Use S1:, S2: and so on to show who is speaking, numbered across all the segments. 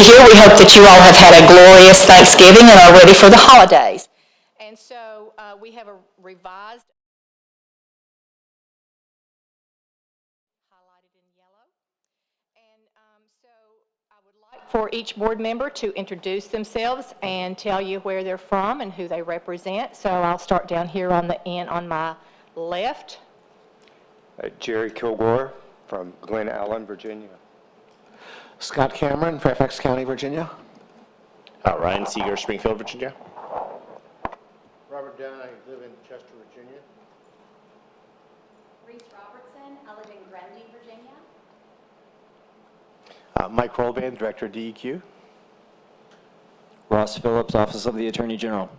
S1: here. We hope that you all have had a glorious Thanksgiving and are ready for the holidays. And so we have a revised, highlighted in yellow. And so I would like for each board member to introduce themselves and tell you where they're from and who they represent. So I'll start down here on the end on my left.
S2: Jerry Kilgore from Glen Allen, Virginia.
S3: Scott Cameron, Fairfax County, Virginia.
S4: Ryan Seeger, Springfield, Virginia.
S5: Robert Dunn, I live in Chester, Virginia.
S6: Reese Robertson, I live in Grundy, Virginia.
S7: Mike Rolband, Director of DEQ.
S8: Ross Phillips, Office of the Attorney General.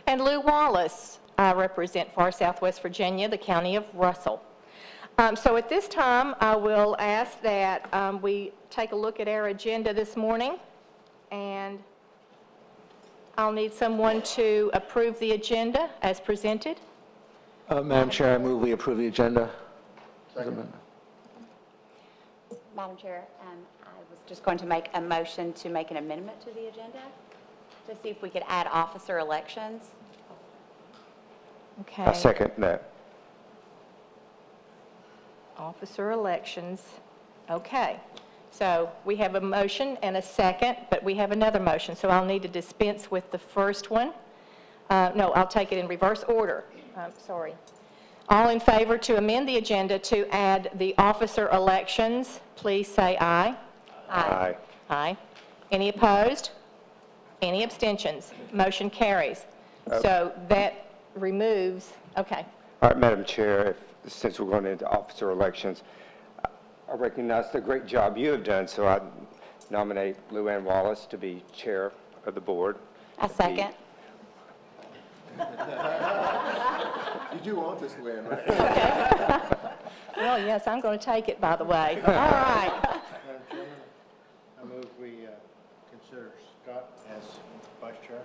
S1: And Lou Wallace, I represent Far Southwest Virginia, the county of Russell. So at this time, I will ask that we take a look at our agenda this morning, and I'll need someone to approve the agenda as presented.
S3: Madam Chair, I move we approve the agenda.
S6: Madam Chair, I was just going to make a motion to make an amendment to the agenda to see if we could add officer elections.
S1: Okay.
S2: I second that.
S1: Officer elections. Okay. So we have a motion and a second, but we have another motion. So I'll need to dispense with the first one. No, I'll take it in reverse order. Sorry. All in favor to amend the agenda to add the officer elections, please say aye.
S2: Aye.
S1: Aye. Any opposed? Any abstentions? Motion carries. So that removes, okay.
S2: All right, Madam Chair, since we're going into officer elections, I recognize the great job you have done, so I nominate Lou Ann Wallace to be chair of the board.
S6: A second.
S5: You do want this, Lou Ann, right?
S1: Well, yes, I'm going to take it, by the way. All right.
S5: Madam Chairman, I move we consider Scott as vice chair.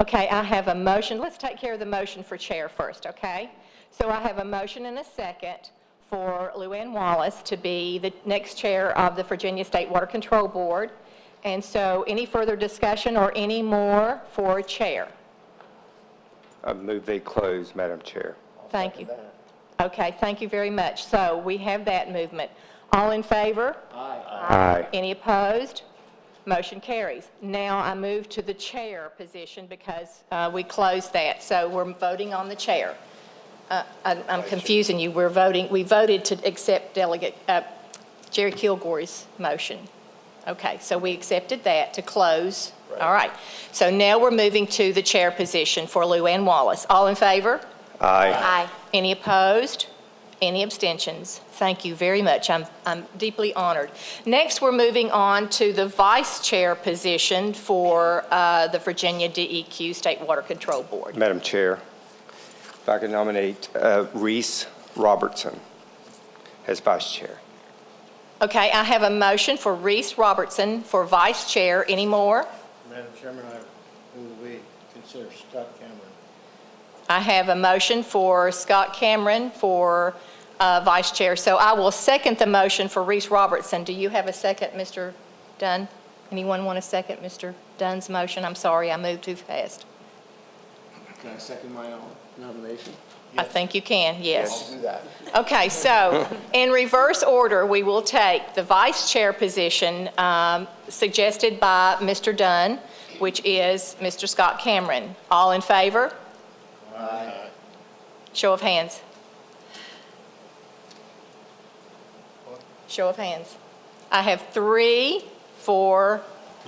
S1: Okay, I have a motion. Let's take care of the motion for chair first, okay? So I have a motion and a second for Lou Ann Wallace to be the next chair of the Virginia State Water Control Board. And so any further discussion or any more for chair?
S2: I move they close, Madam Chair.
S1: Thank you. Okay, thank you very much. So we have that movement. All in favor?
S2: Aye.
S1: Any opposed? Motion carries. Now I move to the chair position because we closed that. So we're voting on the chair. I'm confusing you. We voted to accept Delegate Jerry Kilgore's motion. Okay, so we accepted that to close. Right. All right. So now we're moving to the chair position for Lou Ann Wallace. All in favor?
S2: Aye.
S6: Aye.
S1: Any opposed? Any abstentions? Thank you very much. I'm deeply honored. Next, we're moving on to the vice chair position for the Virginia DEQ State Water Control Board.
S2: Madam Chair, if I could nominate Reese Robertson as vice chair.
S1: Okay, I have a motion for Reese Robertson for vice chair. Any more?
S5: Madam Chairman, I move we consider Scott Cameron.
S1: I have a motion for Scott Cameron for vice chair. So I will second the motion for Reese Robertson. Do you have a second, Mr. Dunn? Anyone want to second Mr. Dunn's motion? I'm sorry, I moved too fast.
S5: Can I second my own nomination?
S1: I think you can, yes.
S5: I'll do that.
S1: Okay, so in reverse order, we will take the vice chair position suggested by Mr. Dunn, which is Mr. Scott Cameron. All in favor?
S5: Aye.
S1: Show of hands. Show of hands. I have 3 for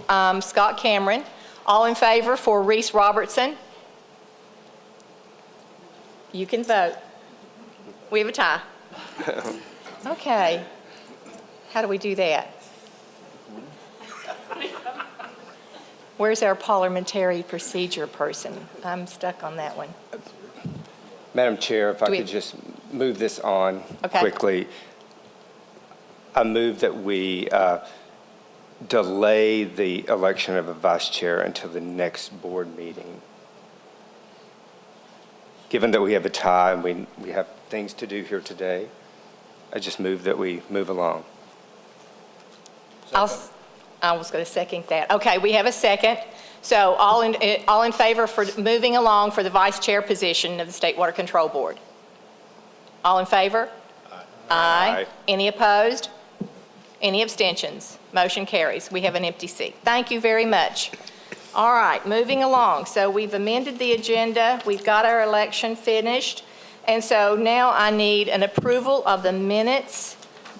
S1: Scott Cameron. All in favor for Reese Robertson? You can vote. We have a tie. Okay. How do we do that? Where's our parliamentary procedure person? I'm stuck on that one.
S2: Madam Chair, if I could just move this on quickly. I move that we delay the election of a vice chair until the next board meeting. Given that we have a tie and we have things to do here today, I just move that we move along.
S1: I was going to second that. Okay, we have a second. So all in favor for moving along for the vice chair position of the State Water Control Board? All in favor? Aye. Any opposed? Any abstentions? Motion carries. We have an empty seat. Thank you very much. All right, moving along. So we've amended the agenda. We've got our election finished. And so now I need an approval of the minutes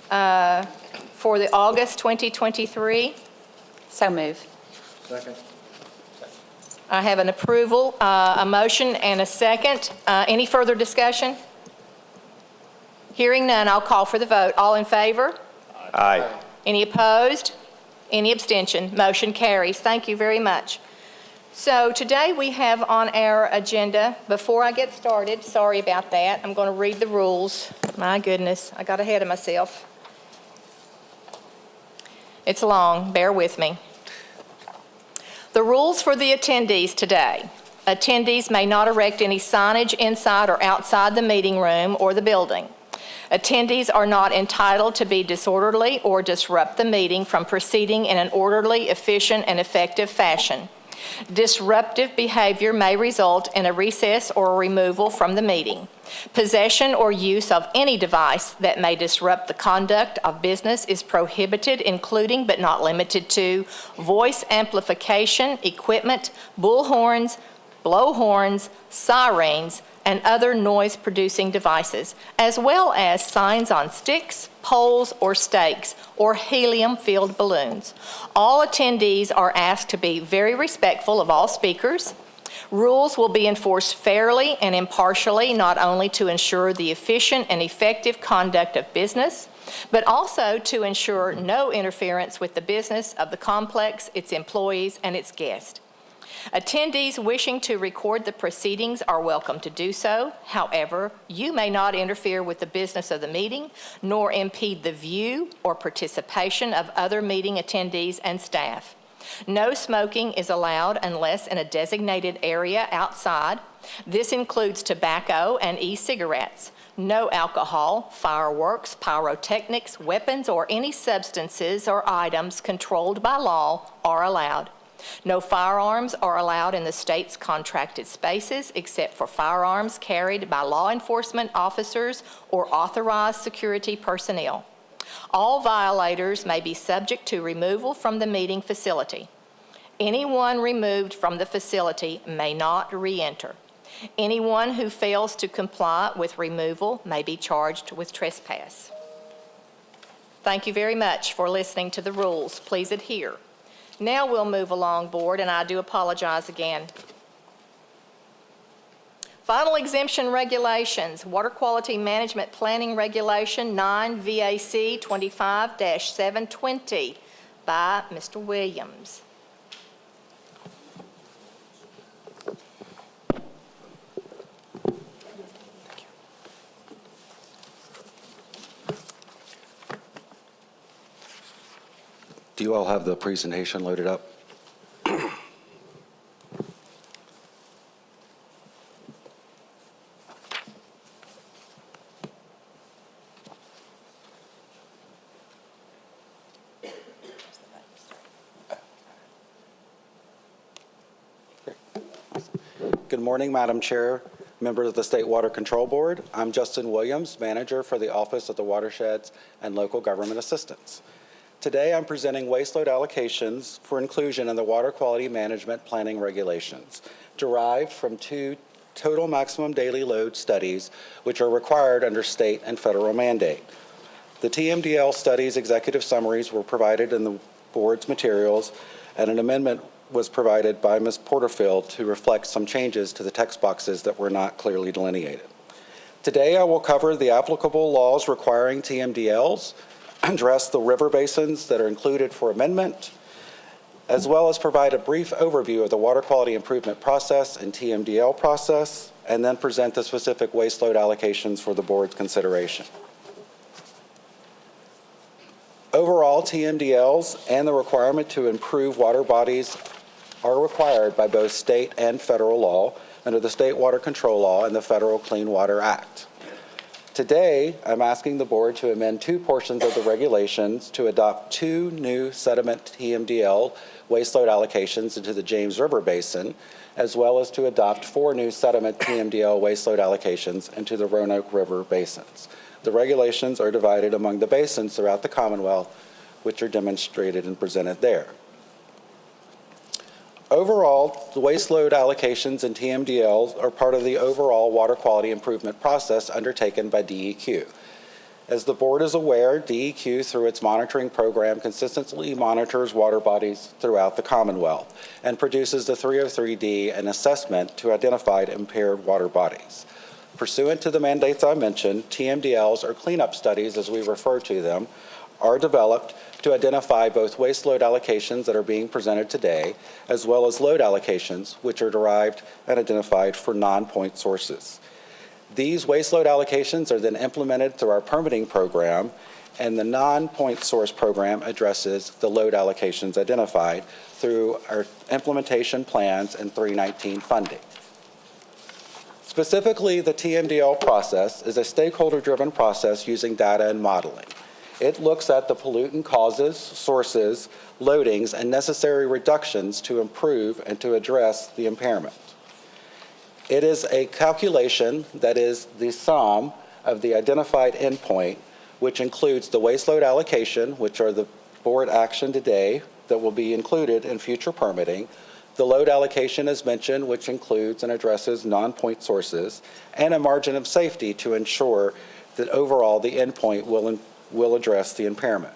S1: for the August 2023.
S6: So move.
S5: Second.
S1: I have an approval, a motion and a second. Any further discussion? Hearing none, I'll call for the vote. All in favor?
S4: Aye.
S1: Any opposed? Any abstention? Motion carries. Thank you very much. So today we have on our agenda, before I get started, sorry about that, I'm going to read the rules. My goodness, I got ahead of myself. It's long, bear with me. The rules for the attendees today. Attendees may not erect any signage inside or outside the meeting room or the building. Attendees are not entitled to be disorderly or disrupt the meeting from proceeding in an orderly, efficient, and effective fashion. Disruptive behavior may result in a recess or a removal from the meeting. Possession or use of any device that may disrupt the conduct of business is prohibited, including but not limited to voice amplification equipment, bullhorns, blowhorns, sirens, and other noise-producing devices, as well as signs on sticks, poles, or stakes, or helium-filled balloons. All attendees are asked to be very respectful of all speakers. Rules will be enforced fairly and impartially, not only to ensure the efficient and effective conduct of business, but also to ensure no interference with the business of the complex, its employees, and its guests. Attendees wishing to record the proceedings are welcome to do so. However, you may not interfere with the business of the meeting, nor impede the view or participation of other meeting attendees and staff. No smoking is allowed unless in a designated area outside. This includes tobacco and e-cigarettes. No alcohol, fireworks, pyrotechnics, weapons, or any substances or items controlled by law are allowed. No firearms are allowed in the state's contracted spaces except for firearms carried by law enforcement officers or authorized security personnel. All violators may be subject to removal from the meeting facility. Anyone removed from the facility may not re-enter. Anyone who fails to comply with removal may be charged with trespass. Thank you very much for listening to the rules. Please adhere. Now we'll move along, board, and I do apologize again. Final exemption regulations, Water Quality Management Planning Regulation 9 VAC 25-720 by Mr. Williams.
S9: Do you all have the presentation loaded up? Good morning, Madam Chair, members of the State Water Control Board. I'm Justin Williams, Manager for the Office of the Watersheds and Local Government Assistance. Today, I'm presenting waste load allocations for inclusion in the Water Quality Management Planning Regulations, derived from 2 total maximum daily load studies, which are required under state and federal mandate. The TMDL studies executive summaries were provided in the board's materials, and an amendment was provided by Ms. Porterfield to reflect some changes to the text boxes that were not clearly delineated. Today, I will cover the applicable laws requiring TMDLs, address the river basins that are included for amendment, as well as provide a brief overview of the water quality improvement process and TMDL process, and then present the specific waste load allocations for the board's consideration. Overall, TMDLs and the requirement to improve water bodies are required by both state and federal law under the State Water Control Law and the Federal Clean Water Act. Today, I'm asking the board to amend two portions of the regulations to adopt two new sediment TMDL waste load allocations into the James River Basin, as well as to adopt four new sediment TMDL waste load allocations into the Roanoke River basins. The regulations are divided among the basins throughout the Commonwealth, which are demonstrated and presented there. Overall, the waste load allocations and TMDLs are part of the overall water quality improvement process undertaken by DEQ. As the board is aware, DEQ, through its monitoring program, consistently monitors water bodies throughout the Commonwealth and produces the 303D, an assessment to identify impaired water bodies. Pursuant to the mandates I mentioned, TMDLs, or cleanup studies as we refer to them, are developed to identify both waste load allocations that are being presented today, as well as load allocations, which are derived and identified for non-point sources. These waste load allocations are then implemented through our permitting program, and the non-point source program addresses the load allocations identified through our implementation plans and 319 funding. Specifically, the TMDL process is a stakeholder-driven process using data and modeling. It looks at the pollutant causes, sources, loadings, and necessary reductions to improve and to address the impairment. It is a calculation that is the sum of the identified endpoint, which includes the waste load allocation, which are the board action today that will be included in future permitting, the load allocation as mentioned, which includes and addresses non-point sources, and a margin of safety to ensure that overall the endpoint will address the impairment.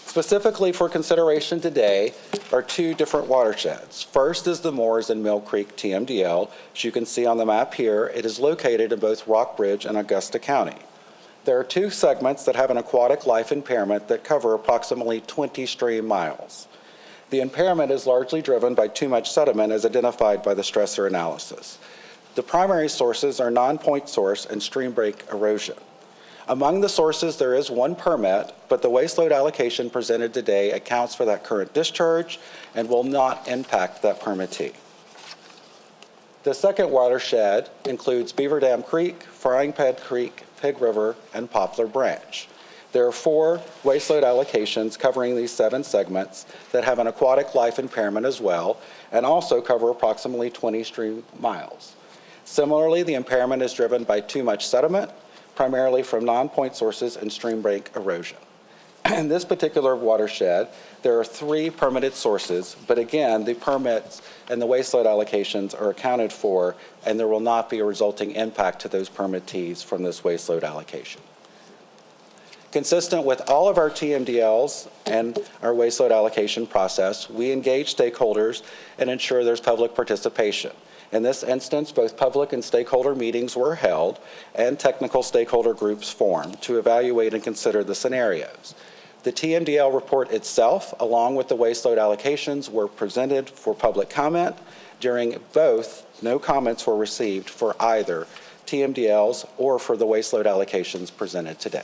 S9: Specifically for consideration today are two different watersheds. First is the Moores and Mill Creek TMDL. As you can see on the map here, it is located in both Rockbridge and Augusta County. There are two segments that have an aquatic life impairment that cover approximately 20 stream miles. The impairment is largely driven by too much sediment as identified by the stressor analysis. The primary sources are non-point source and stream break erosion. Among the sources, there is one permit, but the waste load allocation presented today accounts for that current discharge and will not impact that permittee. The second watershed includes Beaver Dam Creek, Frying Pan Creek, Pig River, and Poplar Branch. There are four waste load allocations covering these 7 segments that have an aquatic life impairment as well, and also cover approximately 20 stream miles. Similarly, the impairment is driven by too much sediment, primarily from non-point sources and stream break erosion. In this particular watershed, there are 3 permitted sources, but again, the permits and the waste load allocations are accounted for, and there will not be a resulting impact to those permittees from this waste load allocation. Consistent with all of our TMDLs and our waste load allocation process, we engage stakeholders and ensure there's public participation. In this instance, both public and stakeholder meetings were held and technical stakeholder groups formed to evaluate and consider the scenarios. The TMDL report itself, along with the waste load allocations, were presented for public comment. During both, no comments were received for either TMDLs or for the waste load allocations presented today.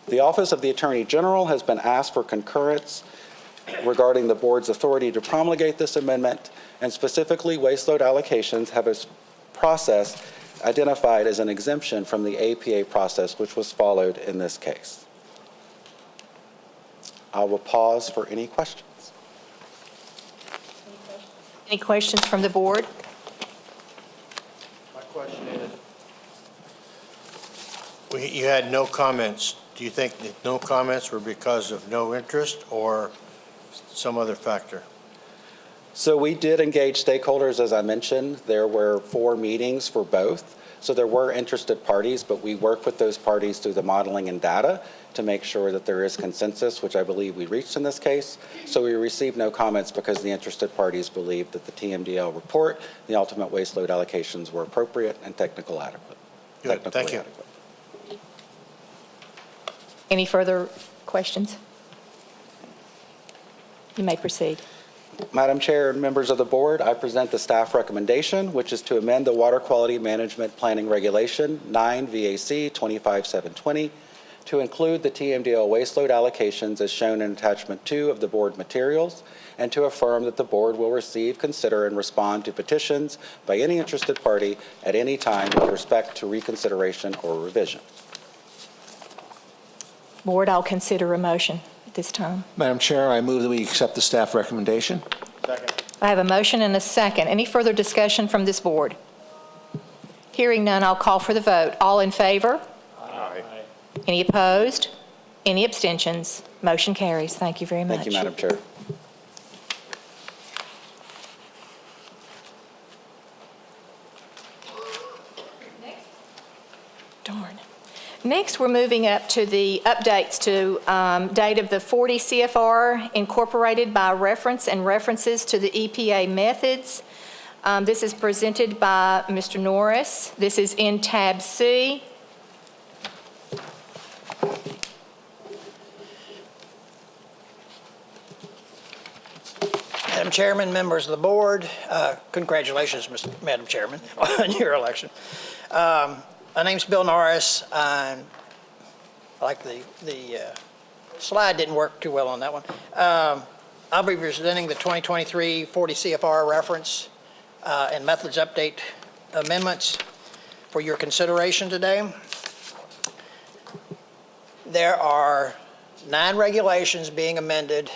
S9: The Office of the Attorney General has been asked for concurrence regarding the board's authority to promulgate this amendment, and specifically waste load allocations have a process identified as an exemption from the APA process, which was followed in this case. I will pause for any questions.
S1: Any questions from the board?
S5: My question is, you had no comments. Do you think that no comments were because of no interest or some other factor?
S9: So we did engage stakeholders, as I mentioned. There were 4 meetings for both. So there were interested parties, but we work with those parties through the modeling and data to make sure that there is consensus, which I believe we reached in this case. So we received no comments because the interested parties believed that the TMDL report, the ultimate waste load allocations were appropriate and technically adequate.
S5: Good, thank you.
S1: Any further questions? You may proceed.
S9: Madam Chair and members of the board, I present the staff recommendation, which is to amend the Water Quality Management Planning Regulation 9 VAC 25720 to include the TMDL waste load allocations as shown in Attachment 2 of the board materials, and to affirm that the board will receive, consider, and respond to petitions by any interested party at any time with respect to reconsideration or revision.
S1: Board, I'll consider a motion at this time.
S3: Madam Chair, I move that we accept the staff recommendation.
S1: I have a motion and a second. Any further discussion from this board? Hearing none, I'll call for the vote. All in favor?
S5: Aye.
S1: Any opposed? Any abstentions? Motion carries. Thank you very much.
S9: Thank you, Madam Chair.
S1: Darn. Next, we're moving up to the updates to date of the 40 CFR incorporated by reference and references to the EPA methods. This is presented by Mr. Norris. This is in tab C.
S10: Madam Chairman, members of the board, congratulations, Madam Chairman, on your election. My name's Bill Norris. Like the slide didn't work too well on that one. I'll be presenting the 2023 40 CFR reference and methods update amendments for your consideration today. There are 9 regulations being amended,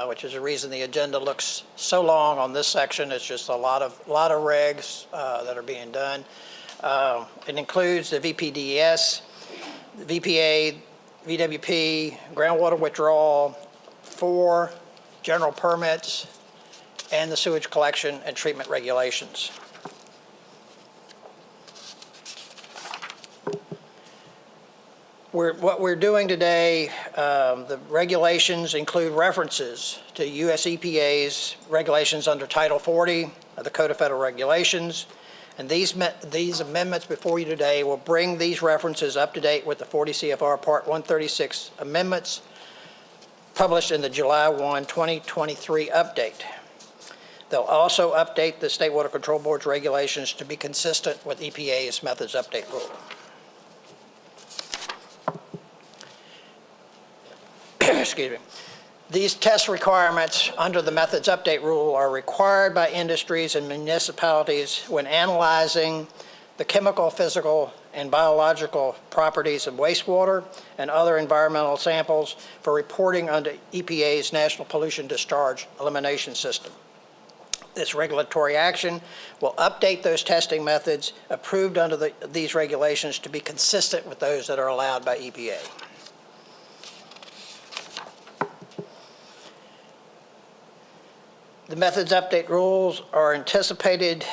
S10: which is the reason the agenda looks so long on this section. It's just a lot of regs that are being done. It includes the VPDES, the VPA, VWP, groundwater withdrawal, 4 general permits, and the sewage collection and treatment regulations. What we're doing today, the regulations include references to U.S. EPA's regulations under Title 40 of the Code of Federal Regulations. And these amendments before you today will bring these references up to date with the 40 CFR Part 136 amendments published in the July 1, 2023 update. They'll also update the State Water Control Board's regulations to be consistent with EPA's methods update rule. Excuse me. These test requirements under the methods update rule are required by industries and municipalities when analyzing the chemical, physical, and biological properties of wastewater and other environmental samples for reporting under EPA's National Pollution Discharge Elimination System. This regulatory action will update those testing methods approved under these regulations to be consistent with those that are allowed by EPA. The methods update rules are anticipated.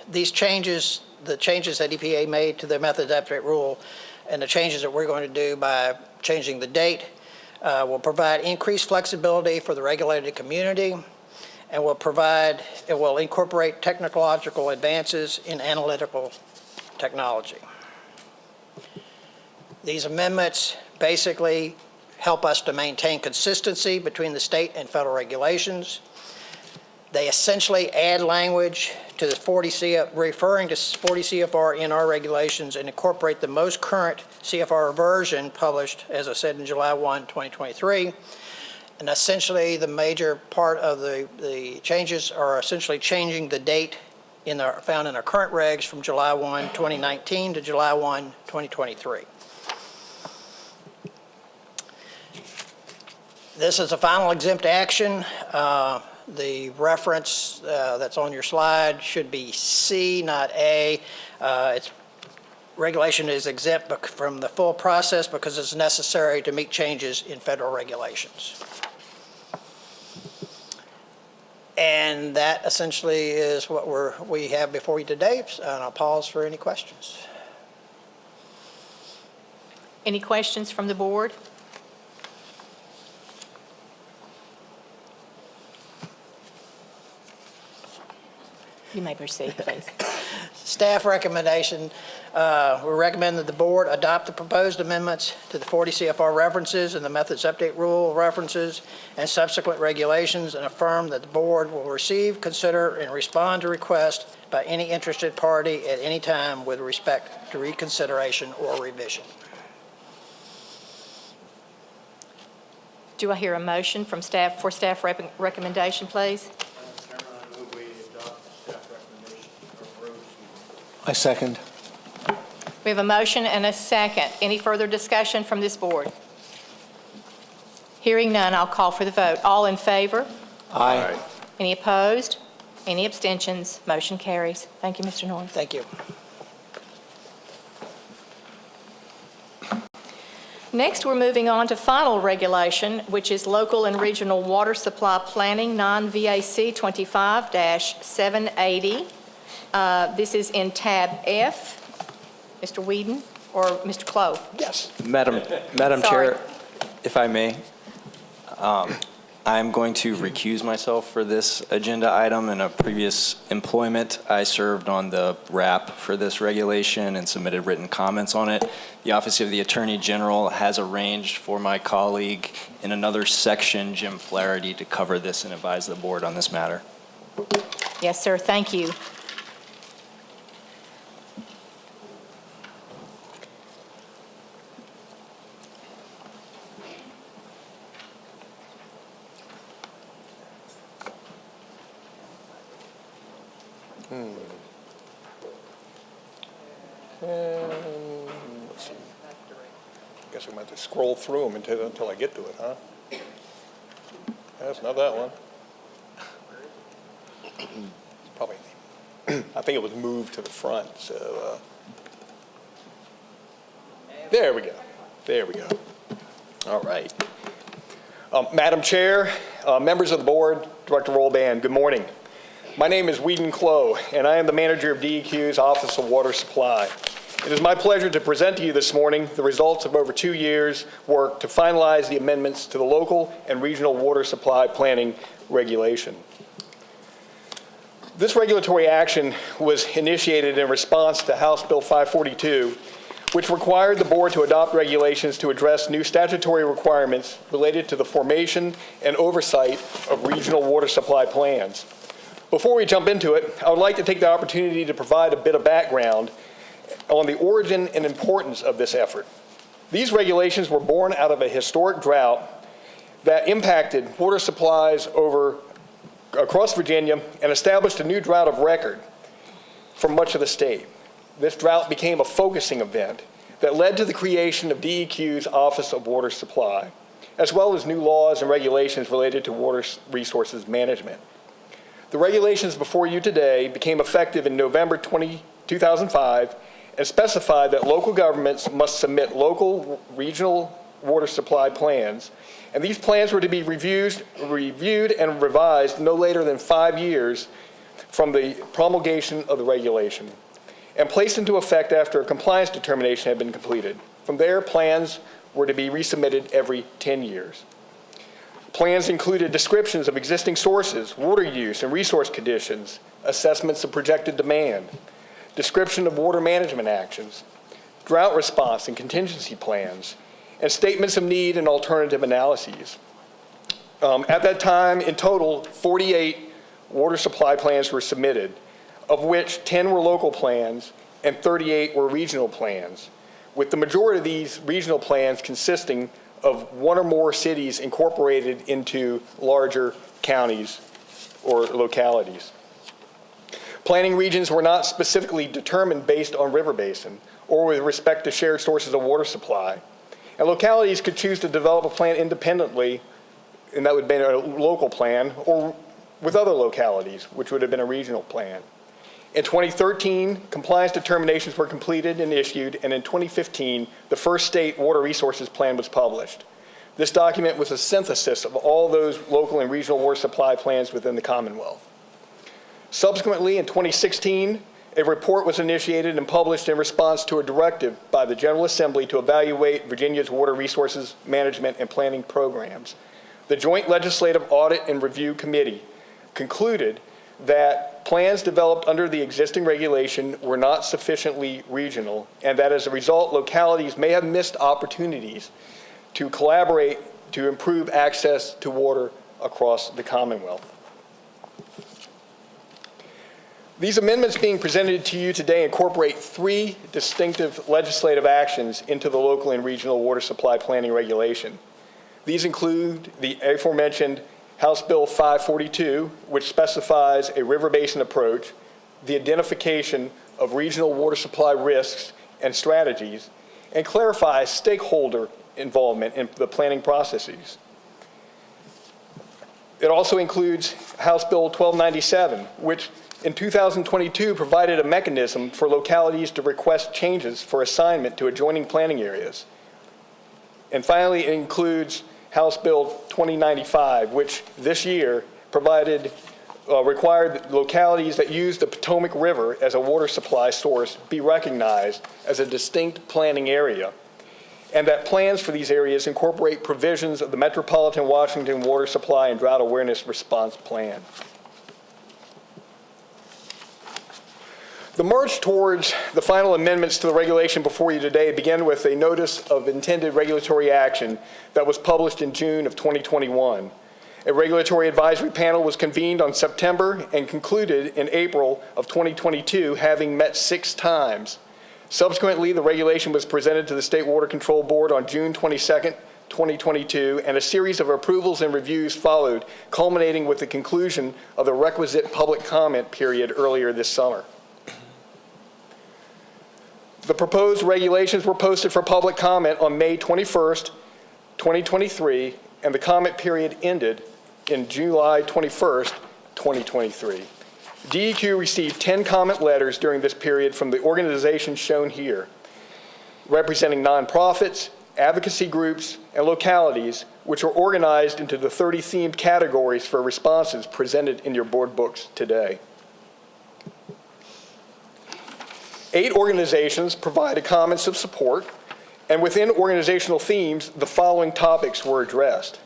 S10: These changes, the changes that EPA made to their methods update rule and the changes that we're going to do by changing the date will provide increased flexibility for the regulated community and it will incorporate technological advances in analytical technology. These amendments basically help us to maintain consistency between the state and federal regulations. They essentially add language to the 40 CFR, referring to 40 CFR in our regulations and incorporate the most current CFR version published, as I said, in July 1, 2023. And essentially, the major part of the changes are essentially changing the date found in our current regs from July 1, 2019 to July 1, 2023. This is a final exempt action. The reference that's on your slide should be C, not A. Its regulation is exempt from the full process because it's necessary to meet changes in federal regulations. And that essentially is what we have before you today, and I'll pause for any questions.
S1: Any questions from the board? You may proceed, please.
S10: Staff recommendation, we recommend that the board adopt the proposed amendments to the 40 CFR references and the methods update rule references and subsequent regulations, and affirm that the board will receive, consider, and respond to requests by any interested party at any time with respect to reconsideration or revision.
S1: Do I hear a motion from staff for staff recommendation, please?
S3: I second.
S1: We have a motion and a second. Any further discussion from this board? Hearing none, I'll call for the vote. All in favor?
S3: Aye.
S1: Any opposed? Any abstentions? Motion carries. Thank you, Mr. Norris.
S10: Thank you.
S1: Next, we're moving on to final regulation, which is local and regional water supply planning, non-VAC 25-780. This is in tab F. Mr. Whedon or Mr. Clough?
S10: Yes.
S8: Madam
S1: Sorry.
S8: Chair, if I may, I'm going to recuse myself for this agenda item. In a previous employment, I served on the RAP for this regulation and submitted written comments on it. The Office of the Attorney General has arranged for my colleague in another section, Jim Flaherty, to cover this and advise the board on this matter.
S1: Yes, sir. Thank you.
S11: Let's see. Guess I'm going to have to scroll through them until I get to it, huh? That's not that one. Probably, I think it was moved to the front, so, there we go. There we go. All right. Madam Chair, members of the board, Director Rollband, good morning. My name is Whedon Clough, and I am the manager of DEQ's Office of Water Supply. It is my pleasure to present to you this morning the results of over 2 years' work to finalize the amendments to the local and regional water supply planning regulation. This regulatory action was initiated in response to House Bill 542, which required the board to adopt regulations to address new statutory requirements related to the formation and oversight of regional water supply plans. Before we jump into it, I would like to take the opportunity to provide a bit of background on the origin and importance of this effort. These regulations were born out of a historic drought that impacted water supplies across Virginia and established a new drought of record for much of the state. This drought became a focusing event that led to the creation of DEQ's Office of Water Supply, as well as new laws and regulations related to water resources management. The regulations before you today became effective in November 2005 and specified that local governments must submit local regional water supply plans, and these plans were to be reviewed and revised no later than 5 years from the promulgation of the regulation, and placed into effect after a compliance determination had been completed. From there, plans were to be resubmitted every 10 years. Plans included descriptions of existing sources, water use and resource conditions, assessments of projected demand, description of water management actions, drought response and contingency plans, and statements of need and alternative analyses. At that time, in total, 48 water supply plans were submitted, of which 10 were local plans and 38 were regional plans, with the majority of these regional plans consisting of one or more cities incorporated into larger counties or localities. Planning regions were not specifically determined based on river basin or with respect to shared sources of water supply. And localities could choose to develop a plan independently, and that would have been a local plan, or with other localities, which would have been a regional plan. In 2013, compliance determinations were completed and issued, and in 2015, the first state water resources plan was published. This document was a synthesis of all those local and regional water supply plans within the Commonwealth. Subsequently, in 2016, a report was initiated and published in response to a directive by the General Assembly to evaluate Virginia's water resources management and planning programs. The Joint Legislative Audit and Review Committee concluded that plans developed under the existing regulation were not sufficiently regional, and that as a result, localities may have missed opportunities to collaborate to improve access to water across the Commonwealth. These amendments being presented to you today incorporate 3 distinctive legislative actions into the local and regional water supply planning regulation. These include the aforementioned House Bill 542, which specifies a river basin approach, the identification of regional water supply risks and strategies, and clarifies stakeholder involvement in the planning processes. It also includes House Bill 1297, which in 2022 provided a mechanism for localities to request changes for assignment to adjoining planning areas. And finally, it includes House Bill 2095, which this year required localities that use the Potomac River as a water supply source be recognized as a distinct planning area, and that plans for these areas incorporate provisions of the Metropolitan Washington Water Supply and Drought Awareness Response Plan. The march towards the final amendments to the regulation before you today began with a notice of intended regulatory action that was published in June of 2021. A regulatory advisory panel was convened on September and concluded in April of 2022, having met 6 times. Subsequently, the regulation was presented to the State Water Control Board on June 22nd, 2022, and a series of approvals and reviews followed, culminating with the conclusion of the requisite public comment period earlier this summer. The proposed regulations were posted for public comment on May 21st, 2023, and the comment period ended in July 21st, 2023. DEQ received 10 comment letters during this period from the organizations shown here, representing nonprofits, advocacy groups, and localities, which are organized into the 30 themed categories for responses presented in your board books today. 8 organizations provided comments of support, and within organizational themes, the following topics were addressed.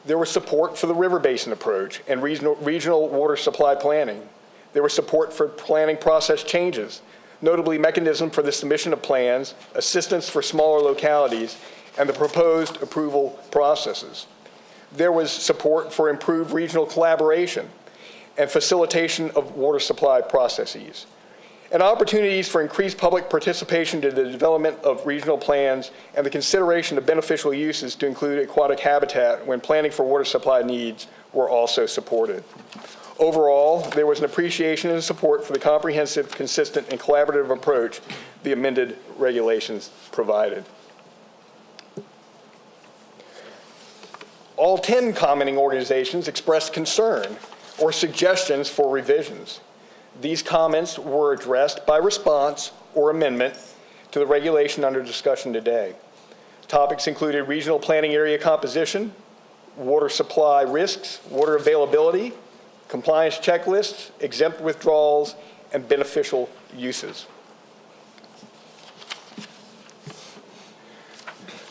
S11: There was support for the river basin approach and regional water supply planning. There was support for planning process changes, notably mechanism for the submission of plans, assistance for smaller localities, and the proposed approval processes. There was support for improved regional collaboration and facilitation of water supply processes, and opportunities for increased public participation to the development of regional plans and the consideration of beneficial uses to include aquatic habitat when planning for water supply needs were also supported. Overall, there was an appreciation and support for the comprehensive, consistent, and collaborative approach the amended regulations provided. All 10 commenting organizations expressed concern or suggestions for revisions. These comments were addressed by response or amendment to the regulation under discussion today. Topics included regional planning area composition, water supply risks, water availability, compliance checklists, exempt withdrawals, and beneficial uses.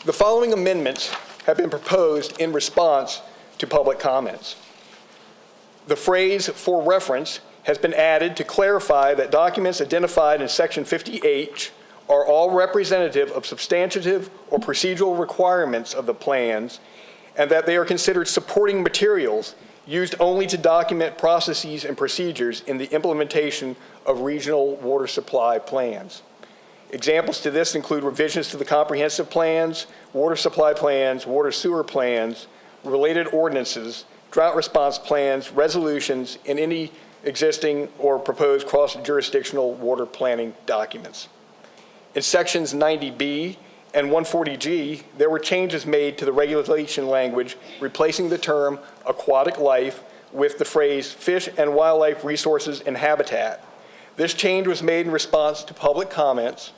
S11: The following amendments have been proposed in response to public comments. The phrase "for reference" has been added to clarify that documents identified in Section 50H are all representative of substantive or procedural requirements of the plans, and that they are considered supporting materials used only to document processes and procedures in the implementation of regional water supply plans. Examples to this include revisions to the comprehensive plans, water supply plans, water sewer plans, related ordinances, drought response plans, resolutions, and any existing or proposed cross-jurisdictional water planning documents. In sections 90B and 140G, there were changes made to the regulation language, replacing the term aquatic life with the phrase fish and wildlife resources and habitat. This change was made in response to public comments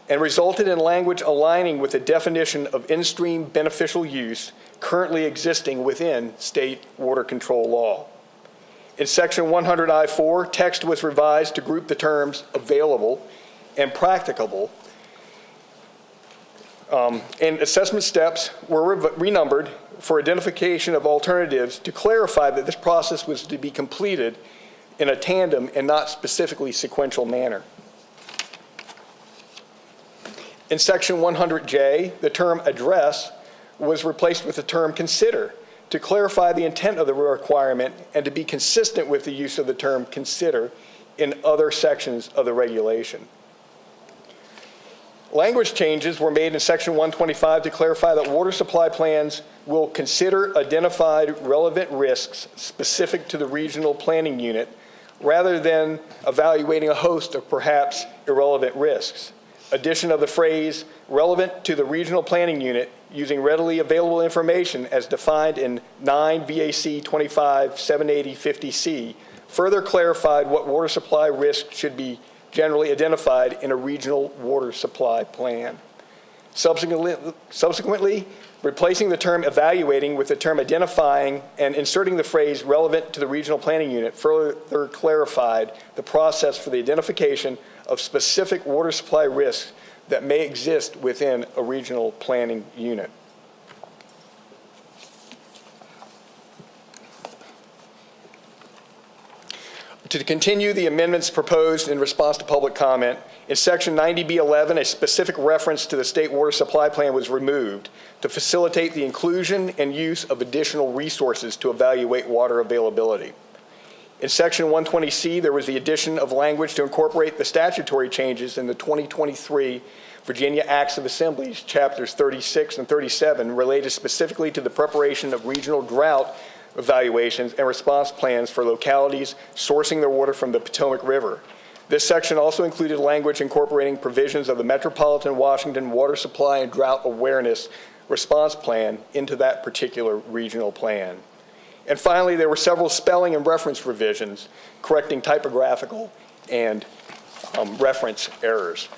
S11: and resulted in language aligning with the definition of in-stream beneficial use currently existing within state water control law. In section 100I4, text was revised to group the terms available and practicable, and assessment steps were renumbered for identification of alternatives to clarify that this process was to be completed in a tandem and not specifically sequential manner. In section 100J, the term address was replaced with the term consider to clarify the intent of the requirement and to be consistent with the use of the term consider in other sections of the regulation. Language changes were made in section 125 to clarify that water supply plans will consider identified relevant risks specific to the regional planning unit rather than evaluating a host of perhaps irrelevant risks. Addition of the phrase relevant to the regional planning unit using readily available information as defined in 9 VAC 25-780-50C further clarified what water supply risks should be generally identified in a regional water supply plan. Subsequently, replacing the term evaluating with the term identifying and inserting the phrase relevant to the regional planning unit further clarified the process for the identification of specific water supply risks that may exist within a regional planning unit. To continue the amendments proposed in response to public comment, in Section 90B11, a specific reference to the State Water Supply Plan was removed to facilitate the inclusion and use of additional resources to evaluate water availability. In Section 120C, there was the addition of language to incorporate the statutory changes in the 2023 Virginia Acts of Assemblies, Chapters 36 and 37, related specifically to the preparation of regional drought evaluations and response plans for localities sourcing their water from the Potomac River. This section also included language incorporating provisions of the Metropolitan Washington Water Supply and Drought Awareness Response Plan into that particular regional plan. And finally, there were several spelling and reference revisions correcting typographical and reference errors.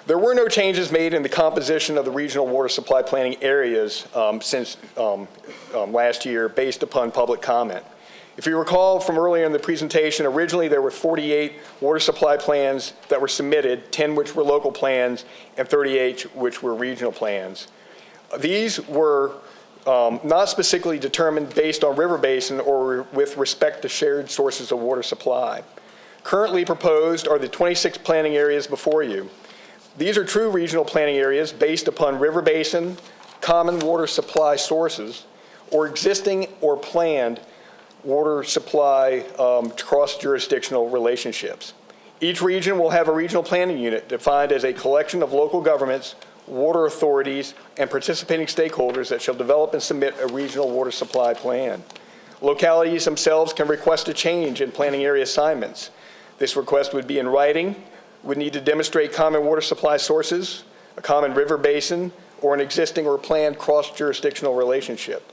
S11: There were no changes made in the composition of the regional water supply planning areas since last year based upon public comment. If you recall from earlier in the presentation, originally there were 48 water supply plans that were submitted, 10 which were local plans and 38 which were regional plans. These were not specifically determined based on river basin or with respect to shared sources of water supply. Currently proposed are the 26 planning areas before you. These are true regional planning areas based upon river basin, common water supply sources, or existing or planned water supply cross-jurisdictional relationships. Each region will have a regional planning unit defined as a collection of local governments, water authorities, and participating stakeholders that shall develop and submit a regional water supply plan. Localities themselves can request a change in planning area assignments. This request would be in writing, would need to demonstrate common water supply sources, a common river basin, or an existing or planned cross-jurisdictional relationship.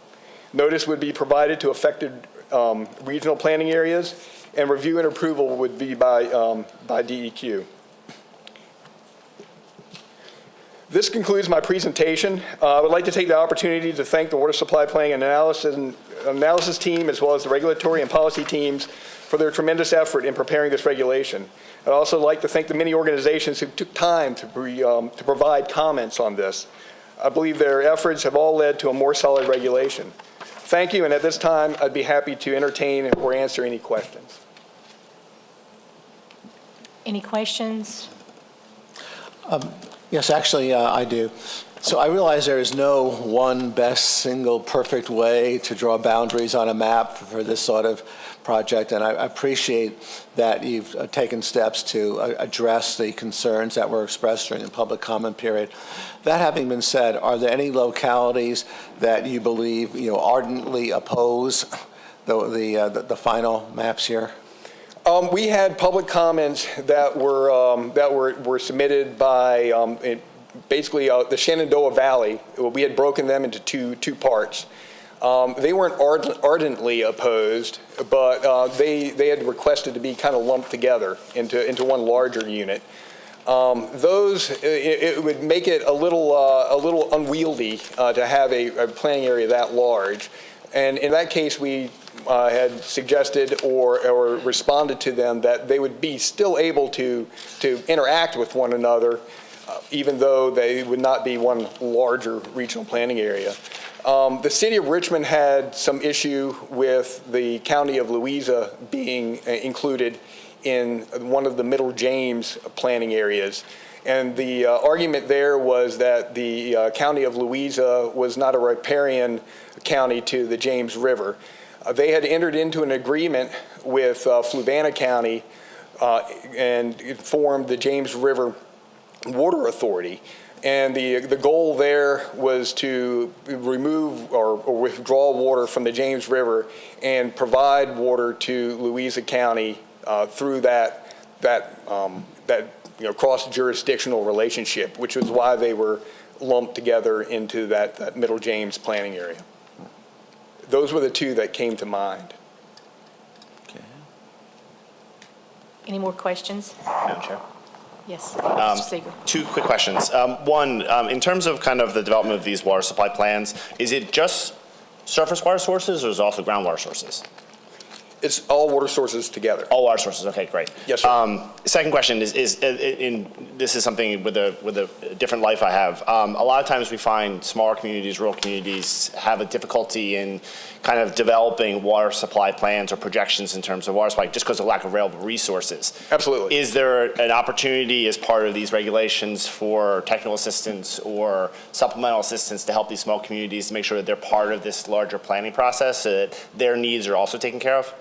S11: Notice would be provided to affected regional planning areas, and review and approval would be by DEQ. This concludes my presentation. I would like to take the opportunity to thank the Water Supply Planning and Analysis team, as well as the regulatory and policy teams, for their tremendous effort in preparing this regulation. I'd also like to thank the many organizations who took time to provide comments on this. I believe their efforts have all led to a more solid regulation. Thank you, and at this time, I'd be happy to entertain or answer any questions.
S1: Any questions?
S3: Yes, actually, I do. So I realize there is no one best single perfect way to draw boundaries on a map for this sort of project, and I appreciate that you've taken steps to address the concerns that were expressed during the public comment period. That having been said, are there any localities that you believe ardently oppose the final maps here?
S11: We had public comments that were submitted by basically the Shenandoah Valley. We had broken them into two parts. They weren't ardently opposed, but they had requested to be kind of lumped together into one larger unit. It would make it a little unwieldy to have a planning area that large. And in that case, we had suggested or responded to them that they would be still able to interact with one another, even though they would not be one larger regional planning area. The city of Richmond had some issue with the county of Louisa being included in one of the Middle James planning areas. And the argument there was that the county of Louisa was not a riparian county to the James River. They had entered into an agreement with Fluvanna County and it formed the James River Water Authority. And the goal there was to remove or withdraw water from the James River and provide water to Louisa County through that cross-jurisdictional relationship, which was why they were lumped together into that Middle James planning area. Those were the two that came to mind.
S1: Any more questions?
S4: Madam Chair.
S1: Yes, Mr. Seeger.
S4: Two quick questions. One, in terms of kind of the development of these water supply plans, is it just surface water sources or is it also groundwater sources?
S11: It's all water sources together.
S4: All water sources. Okay, great.
S11: Yes, sir.
S4: Second question is this is something with a different life I have. A lot of times we find smaller communities, rural communities, have a difficulty in kind of developing water supply plans or projections in terms of water supply just because of lack of available resources.
S11: Absolutely.
S4: Is there an opportunity as part of these regulations for technical assistance or supplemental assistance to help these small communities to make sure that they're part of this larger planning process so that their needs are also taken care of?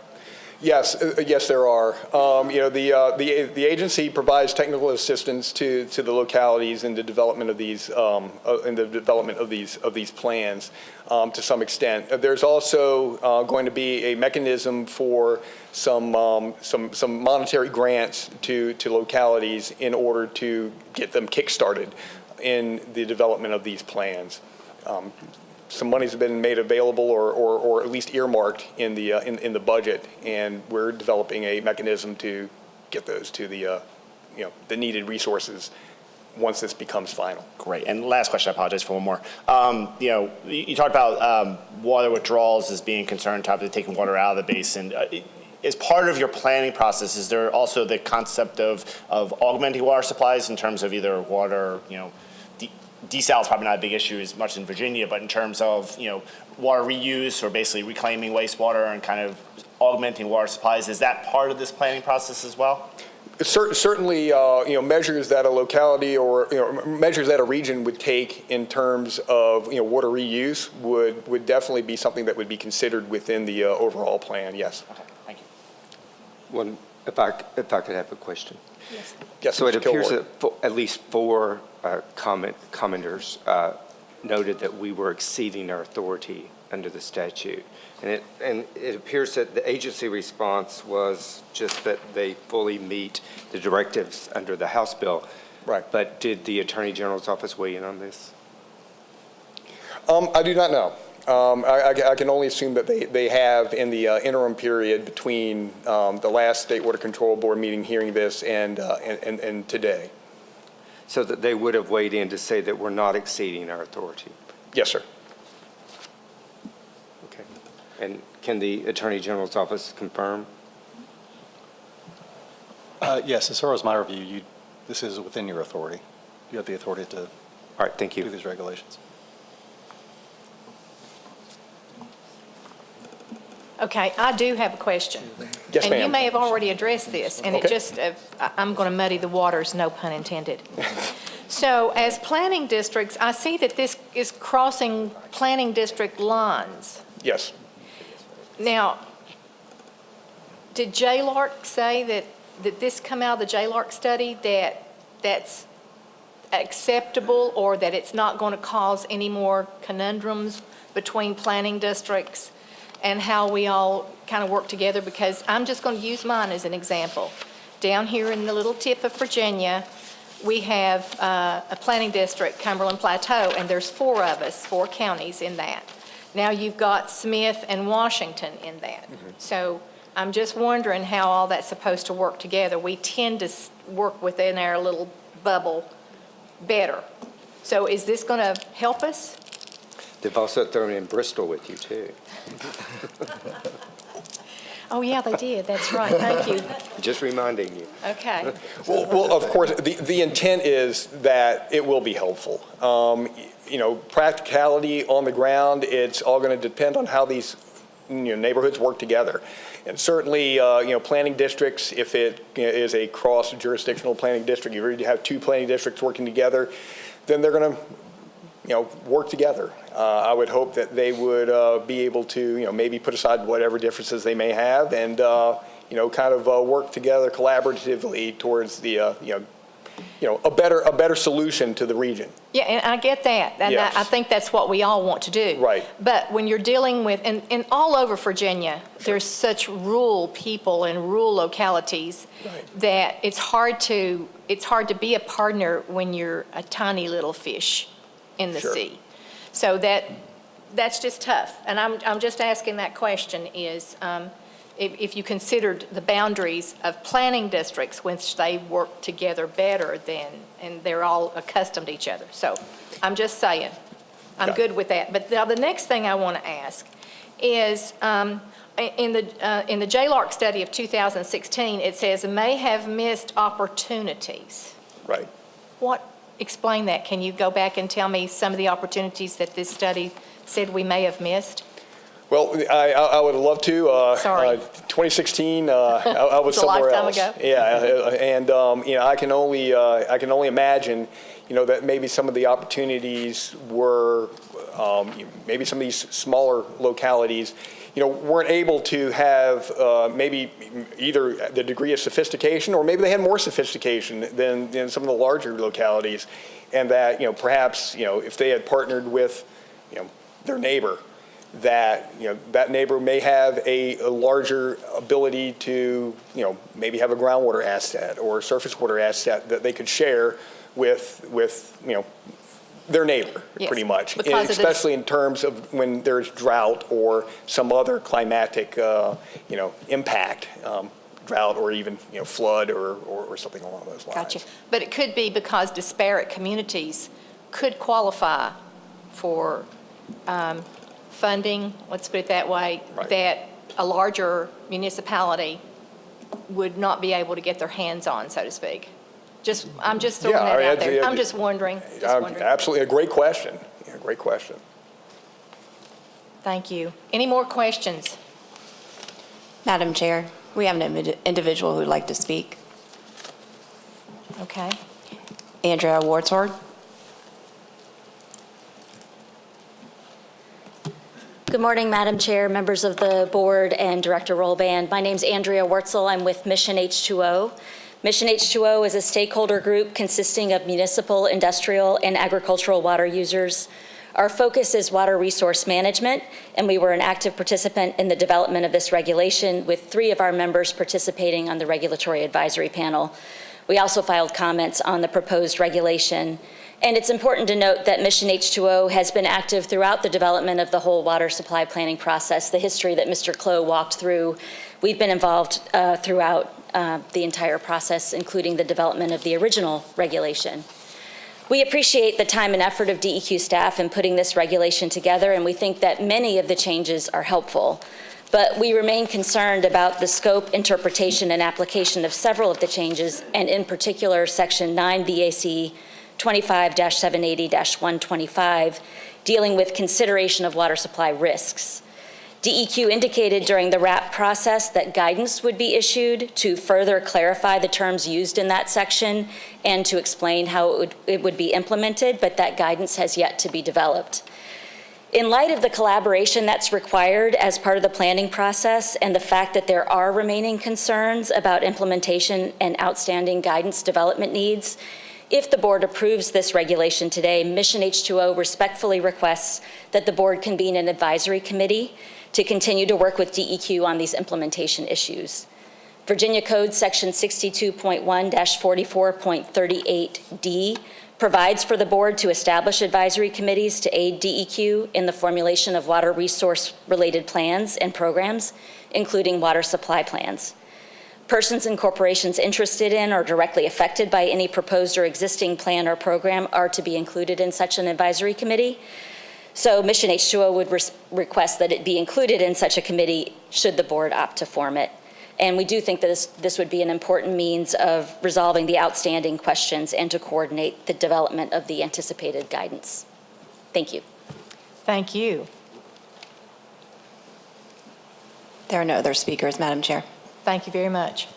S11: Yes, yes, there are. The agency provides technical assistance to the localities in the development of these plans to some extent. There's also going to be a mechanism for some monetary grants to localities in order to get them kick-started in the development of these plans. Some money's been made available or at least earmarked in the budget, and we're developing a mechanism to get those to the needed resources once this becomes final.
S4: Great. And last question, I apologize for one more. You talked about water withdrawals as being concerned, probably taking water out of the basin. As part of your planning process, is there also the concept of augmenting water supplies in terms of either water, desal is probably not a big issue as much in Virginia, but in terms of, water reuse or basically reclaiming wastewater and kind of augmenting water supplies, is that part of this planning process as well?
S11: Certainly, measures that a locality or measures that a region would take in terms of water reuse would definitely be something that would be considered within the overall plan. Yes.
S4: Okay, thank you.
S2: Well, if I could have a question.
S1: Yes.
S11: Yes.
S2: So it
S11: Mr.
S2: appears
S11: Kilgore.
S2: that at least four commenters noted that we were exceeding our authority under the statute. And it appears that the agency response was just that they fully meet the directives under the House bill.
S11: Right.
S2: But did the Attorney General's office weigh in on this?
S11: I do not know. I can only assume that they have in the interim period between the last State Water Control Board meeting hearing this and today.
S2: So that they would have weighed in to say that we're not exceeding our authority?
S11: Yes, sir.
S2: Okay. And can the Attorney General's office confirm?
S7: Yes, as far as my review, this is within your authority. You have the authority to
S2: All right, thank
S7: do
S2: you.
S7: these regulations.
S1: Okay, I do have a question.
S11: Yes,
S1: And you
S11: ma'am.
S1: may have already addressed this, and it
S11: Okay.
S1: just, I'm going to muddy the waters, no pun intended. So as planning districts, I see that this is crossing planning district lines.
S11: Yes.
S1: Now, did JLARC say that this come out of the JLARC study, that's acceptable, or that it's not going to cause any more conundrums between planning districts and how we all kind of work together? Because I'm just going to use mine as an example. Down here in the little tip of Virginia, we have a planning district, Cumberland Plateau, and there's four of us, 4 counties in that. Now you've got Smith and Washington in that. So I'm just wondering how all that's supposed to work together. We tend to work within our little bubble better. So is this going to help us?
S2: They've also thrown in Bristol with you, too.
S1: Oh, yeah, they did. That's right. Thank you.
S2: Just reminding you.
S1: Okay.
S11: Well, of course, the intent is that it will be helpful. Practicality on the ground, it's all going to depend on how these neighborhoods work together. And certainly, planning districts, if it is a cross-jurisdictional planning district, you already have 2 planning districts working together, then they're going to work together. I would hope that they would be able to, maybe put aside whatever differences they may have and, kind of work together collaboratively towards the, a better solution to the region.
S1: Yeah, and I get that, and
S11: Yes.
S1: I think that's what we all want to do.
S11: Right.
S1: But when you're dealing with, and all over Virginia, there's such rural people and rural localities that it's hard to be a partner when you're a tiny little fish in the
S11: Sure.
S1: sea. So that's just tough. And I'm just asking that question is, if you considered the boundaries of planning districts, which they work together better than, and they're all accustomed to each other. So I'm just saying, I'm good with that. But now the next thing I want to ask is, in the JLARC study of 2016, it says may have missed opportunities.
S11: Right.
S1: Explain that. Can you go back and tell me some of the opportunities that this study said we may have missed?
S11: Well, I would love to.
S1: Sorry.
S11: 2016, I was
S1: It's a
S11: somewhere
S1: lifetime
S11: else.
S1: ago.
S11: Yeah, and I can only imagine, that maybe some of the opportunities were, maybe some of these smaller localities, weren't able to have maybe either the degree of sophistication, or maybe they had more sophistication than some of the larger localities, and that perhaps if they had partnered with their neighbor, that that neighbor may have a larger ability to maybe have a groundwater asset or a surface water asset that they could share with their neighbor.
S1: Yes,
S11: Pretty much,
S1: because
S11: especially in terms of when there's drought or some other climatic impact, drought or even flood or something along those lines.
S1: Gotcha. But it could be because disparate communities could qualify for funding, let's put it that way,
S11: Right.
S1: that a larger municipality would not be able to get their hands on, so to speak. I'm just throwing that out there. I'm just wondering.
S11: Absolutely, a great question. Yeah, great question.
S1: Thank you. Any more questions?
S12: Madam Chair, we have an individual who would like to speak.
S1: Okay.
S12: Andrea Wardsword.
S13: Good morning, Madam Chair, members of the board, and Director Rollband. My name's Andrea Wurtzel. I'm with Mission H2O. Mission H2O is a stakeholder group consisting of municipal, industrial, and agricultural water users. Our focus is water resource management, and we were an active participant in the development of this regulation, with 3 of our members participating on the regulatory advisory panel. We also filed comments on the proposed regulation. And it's important to note that Mission H2O has been active throughout the development of the whole water supply planning process. The history that Mr. Clough walked through, we've been involved throughout the entire process, including the development of the original regulation. We appreciate the time and effort of DEQ staff in putting this regulation together, and we think that many of the changes are helpful. But we remain concerned about the scope, interpretation, and application of several of the changes, and in particular, Section 9 VAC 25-780-125, dealing with consideration of water supply risks. DEQ indicated during the RAP process that guidance would be issued to further clarify the terms used in that section and to explain how it would be implemented, but that guidance has yet to be developed. In light of the collaboration that's required as part of the planning process and the fact that there are remaining concerns about implementation and outstanding guidance development needs, if the board approves this regulation today, Mission H2O respectfully requests that the board convene an advisory committee to continue to work with DEQ on these implementation issues. Virginia Code Section 62.1-44.38D provides for the board to establish advisory committees to aid DEQ in the formulation of water resource-related plans and programs, including water supply plans. Persons and corporations interested in or directly affected by any proposed or existing plan or program are to be included in such an advisory committee. So Mission H2O would request that it be included in such a committee should the board opt to form it. And we do think that this would be an important means of resolving the outstanding questions and to coordinate the development of the anticipated guidance. Thank you.
S1: Thank you.
S12: There are no other speakers, Madam Chair.
S1: Thank you very much.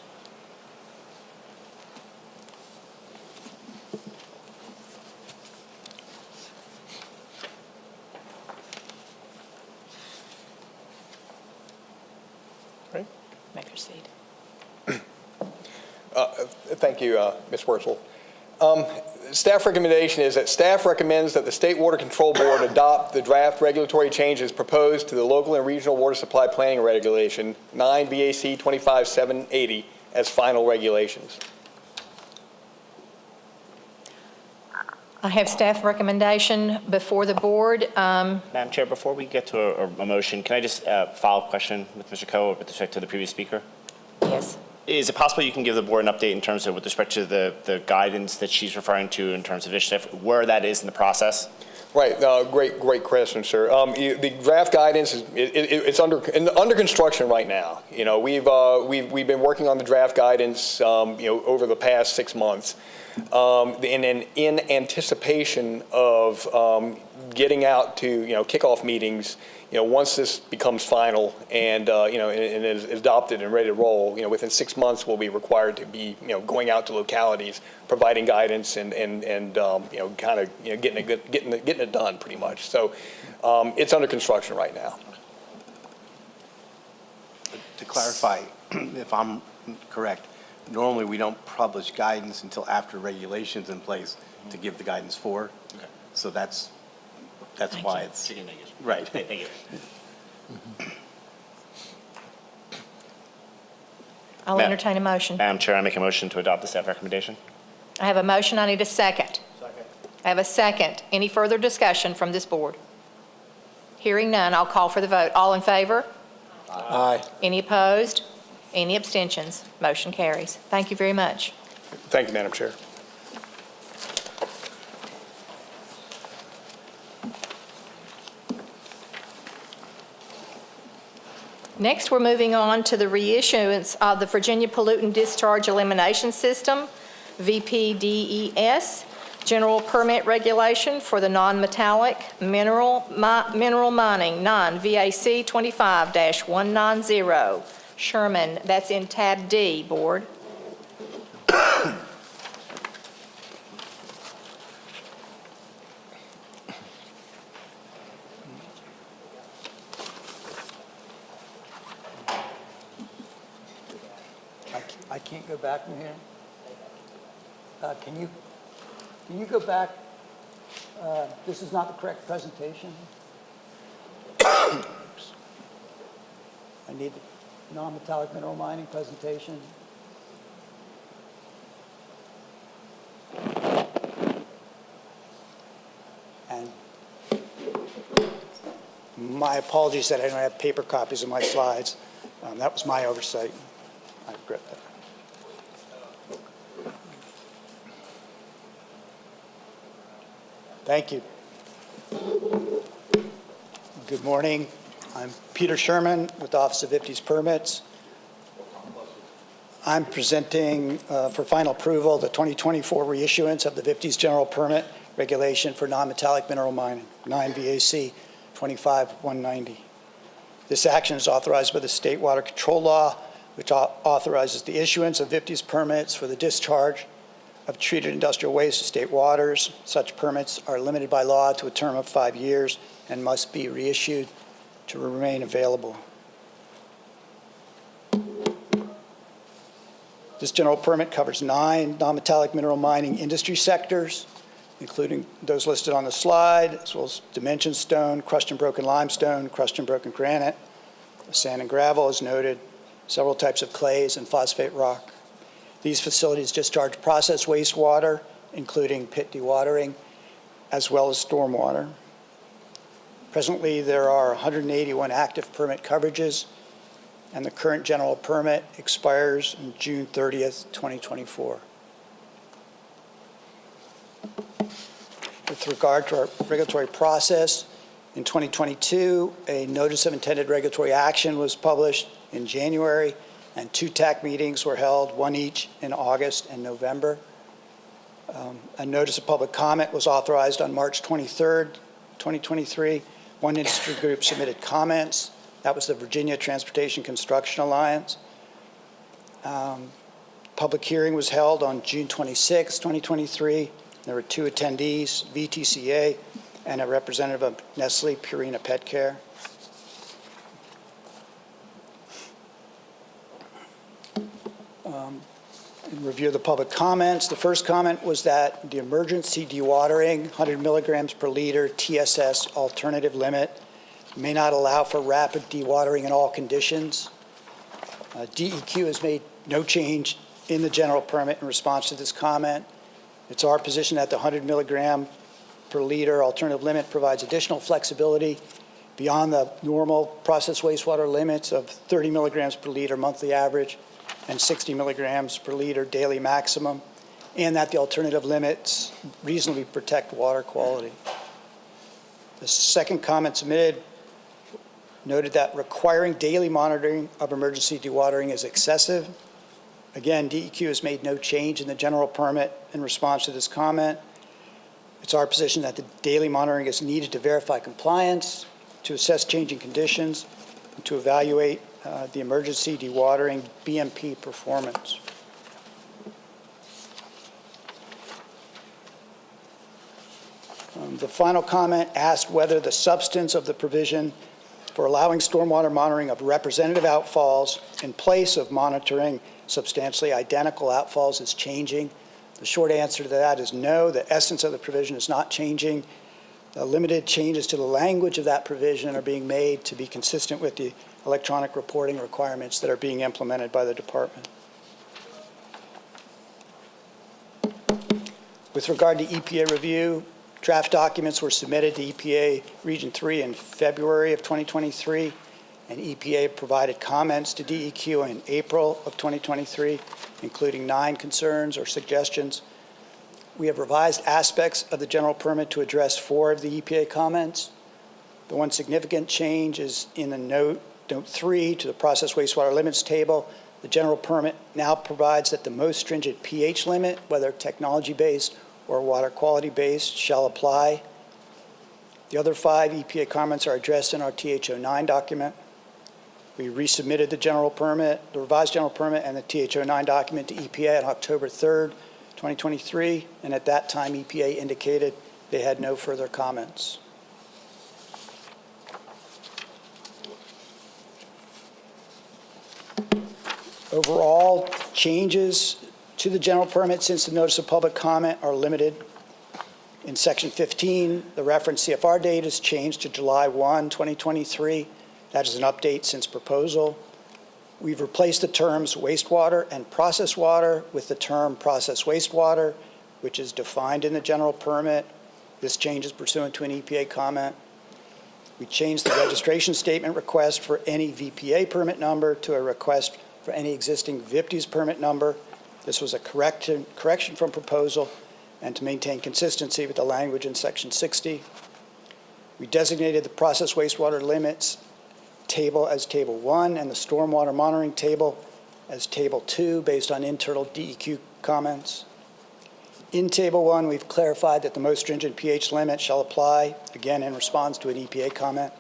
S11: Right.
S1: May proceed.
S11: Thank you, Ms. Wurzel. Staff recommendation is that staff recommends that the State Water Control Board adopt the draft regulatory changes proposed to the local and regional water supply planning regulation 9 VAC 25780 as final regulations.
S1: I have staff recommendation before the board.
S4: Madam Chair, before we get to a motion, can I just follow up question with Mr. Coe with respect to the previous speaker?
S1: Yes.
S4: Is it possible you can give the board an update in terms of with respect to the guidance that she's referring to in terms of initiative, where that is in the process?
S11: Right. Great question, sir. The draft guidance is it's under construction right now. You know, we've been working on the draft guidance over the past 6 months, in anticipation of getting out to kickoff meetings. Once this becomes final and and is adopted and ready to roll, within 6 months we'll be required to be going out to localities, providing guidance and kind of getting it done pretty much. So it's under construction right now.
S14: To clarify, if I'm correct, normally we don't publish guidance until after regulations in place to give the guidance for. Okay. So that's why it's right.
S4: Thank you.
S1: I'll entertain a motion.
S4: Madam Chair, I make a motion to adopt the staff recommendation.
S1: I have a motion. I need a second.
S5: Second.
S1: I have a second. Any further discussion from this board? Hearing none, I'll call for the vote. All in favor?
S3: Aye.
S1: Any opposed? Any abstentions? Motion carries. Thank you very much.
S11: Thank you, Madam Chair.
S1: Next, we're moving on to the reissuance of the Virginia Pollutant Discharge Elimination System, VPDES, General Permit Regulation for the Non-Metallic Mineral Mining, non-VAC 25-190. Sherman, that's in tab D, Board.
S15: I can't go back from here. Can you go back? This is not the correct presentation. I need the non-metallic mineral mining presentation. And my apologies that I don't have paper copies of my slides. That was my oversight. I regret that. Thank you. Good morning. I'm Peter Sherman with the Office of IPTES Permits. I'm presenting for final approval the 2024 reissuance of the IPTES General Permit Regulation for Non-Metallic Mineral Mining, 9 VAC 25-190. This action is authorized by the State Water Control Law, which authorizes the issuance of IPTES permits for the discharge of treated industrial waste to state waters. Such permits are limited by law to a term of 5 years and must be reissued to remain available. This general permit covers 9 non-metallic mineral mining industry sectors, including those listed on the slide, as well as dimension stone, crushed and broken limestone, crushed and broken granite, sand and gravel as noted, several types of clays and phosphate rock. These facilities discharge processed wastewater, including pit dewatering, as well as stormwater. Presently, there are 181 active permit coverages, and the current general permit expires on June 30th, 2024. With regard to our regulatory process, in 2022, a Notice of Intended Regulatory Action was published in January, and 2 TAC meetings were held, one each in August and November. A Notice of Public Comment was authorized on March 23rd, 2023. One industry group submitted comments. That was the Virginia Transportation Construction Alliance. Public hearing was held on June 26, 2023. There were 2 attendees, VTCA and a representative of Nestle Purina Pet Care. In review of the public comments, the first comment was that the emergency dewatering 100 milligrams per liter TSS alternative limit may not allow for rapid dewatering in all conditions. DEQ has made no change in the general permit in response to this comment. It's our position that the 100 milligram per liter alternative limit provides additional flexibility beyond the normal processed wastewater limits of 30 milligrams per liter monthly average and 60 milligrams per liter daily maximum, and that the alternative limits reasonably protect water quality. The second comment submitted noted that requiring daily monitoring of emergency dewatering is excessive. Again, DEQ has made no change in the general permit in response to this comment. It's our position that the daily monitoring is needed to verify compliance, to assess changing conditions, and to evaluate the emergency dewatering BMP performance. The final comment asked whether the substance of the provision for allowing stormwater monitoring of representative outfalls in place of monitoring substantially identical outfalls is changing. The short answer to that is no. The essence of the provision is not changing. The limited changes to the language of that provision are being made to be consistent with the electronic reporting requirements that are being implemented by the department. With regard to EPA review, draft documents were submitted to EPA Region 3 in February of 2023, and EPA provided comments to DEQ in April of 2023, including 9 concerns or suggestions. We have revised aspects of the general permit to address 4 of the EPA comments. The one significant change is in the note 3 to the process wastewater limits table. The general permit now provides that the most stringent pH limit, whether technology-based or water quality-based, shall apply. The other 5 EPA comments are addressed in our TH09 document. We resubmitted the general permit, the revised general permit, and the TH09 document to EPA on October 3rd, 2023, and at that time EPA indicated they had no further comments. Overall, changes to the general permit since the notice of public comment are limited. In section 15, the reference CFR date is changed to July 1, 2023. That is an update since proposal. We've replaced the terms wastewater and process water with the term process wastewater, which is defined in the general permit. This change is pursuant to an EPA comment. We changed the registration statement request for any VPA permit number to a request for any existing VIPDES permit number. This was a correction from proposal and to maintain consistency with the language in section 60. We designated the process wastewater limits table as table 1 and the stormwater monitoring table as table 2 based on internal DEQ comments. In table 1, we've clarified that the most stringent pH limit shall apply, again in response to an EPA comment.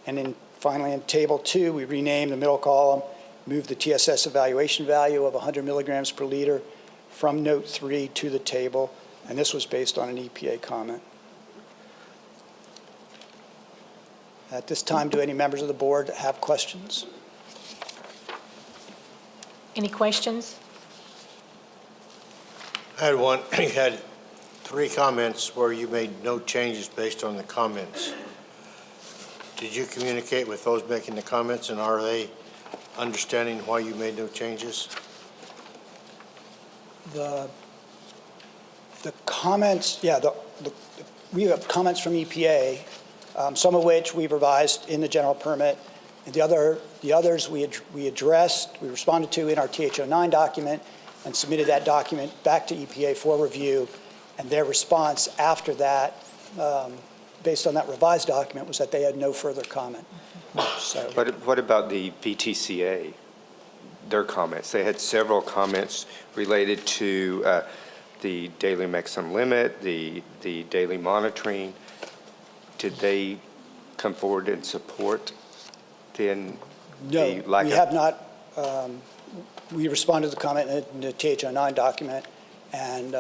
S15: And finally, in table 2, we renamed the middle column, moved the TSS evaluation value of 100 milligrams per liter from note 3 to the table, and this was based on an EPA comment. At this time, do any members of the board have questions?
S1: Any questions?
S5: I had one. You had 3 comments where you made no changes based on the comments. Did you communicate with those making the comments, and are they understanding why you made no changes?
S15: The comments, yeah, we have comments from EPA, some of which we revised in the general permit, and the others we addressed, we responded to in our TH09 document and submitted that document back to EPA for review, and their response after that, based on that revised document, was that they had no further comment. So,
S2: What about the VTCA, their comments? They had several comments related to the daily maximum limit, the daily monitoring. Did they come forward and support then?
S15: no, we have not. We responded to the comment in the TH09 document, and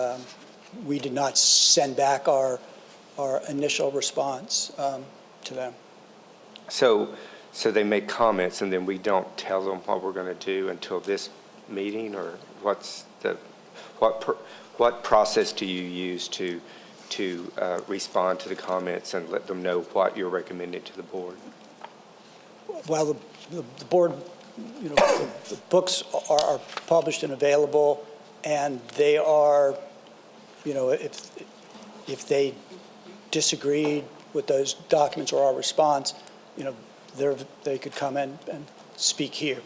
S15: we did not send back our initial response to them.
S2: So they make comments, and then we don't tell them what we're going to do until this meeting, or what process do you use to respond to the comments and let them know what you're recommending to the board?
S15: Well, the board, the books are published and available, and they are, if they disagreed with those documents or our response, they could come in and speak here.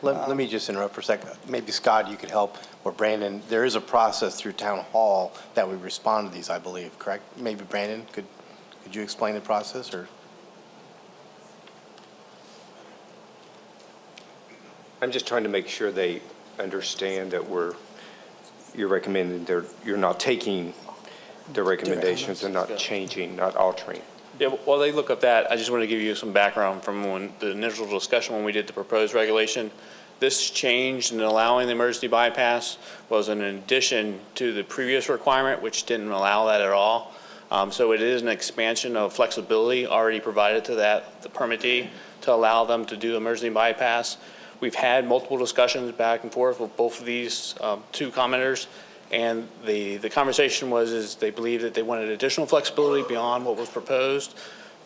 S14: Let me just interrupt for a second. Maybe Scott, you could help, or Brandon. There is a process through Town Hall that we respond to these, I believe, correct? Maybe Brandon, could you explain the process, or?
S2: I'm just trying to make sure they understand that you're recommending, you're not taking the recommendations and not changing, not altering.
S16: Yeah, while they look up that, I just want to give you some background from when the initial discussion when we did the proposed regulation. This change in allowing the emergency bypass was an addition to the previous requirement, which didn't allow that at all. So it is an expansion of flexibility already provided to the permittee to allow them to do emergency bypass. We've had multiple discussions back and forth with both of these two commenters, and the conversation is they believe that they wanted additional flexibility beyond what was proposed,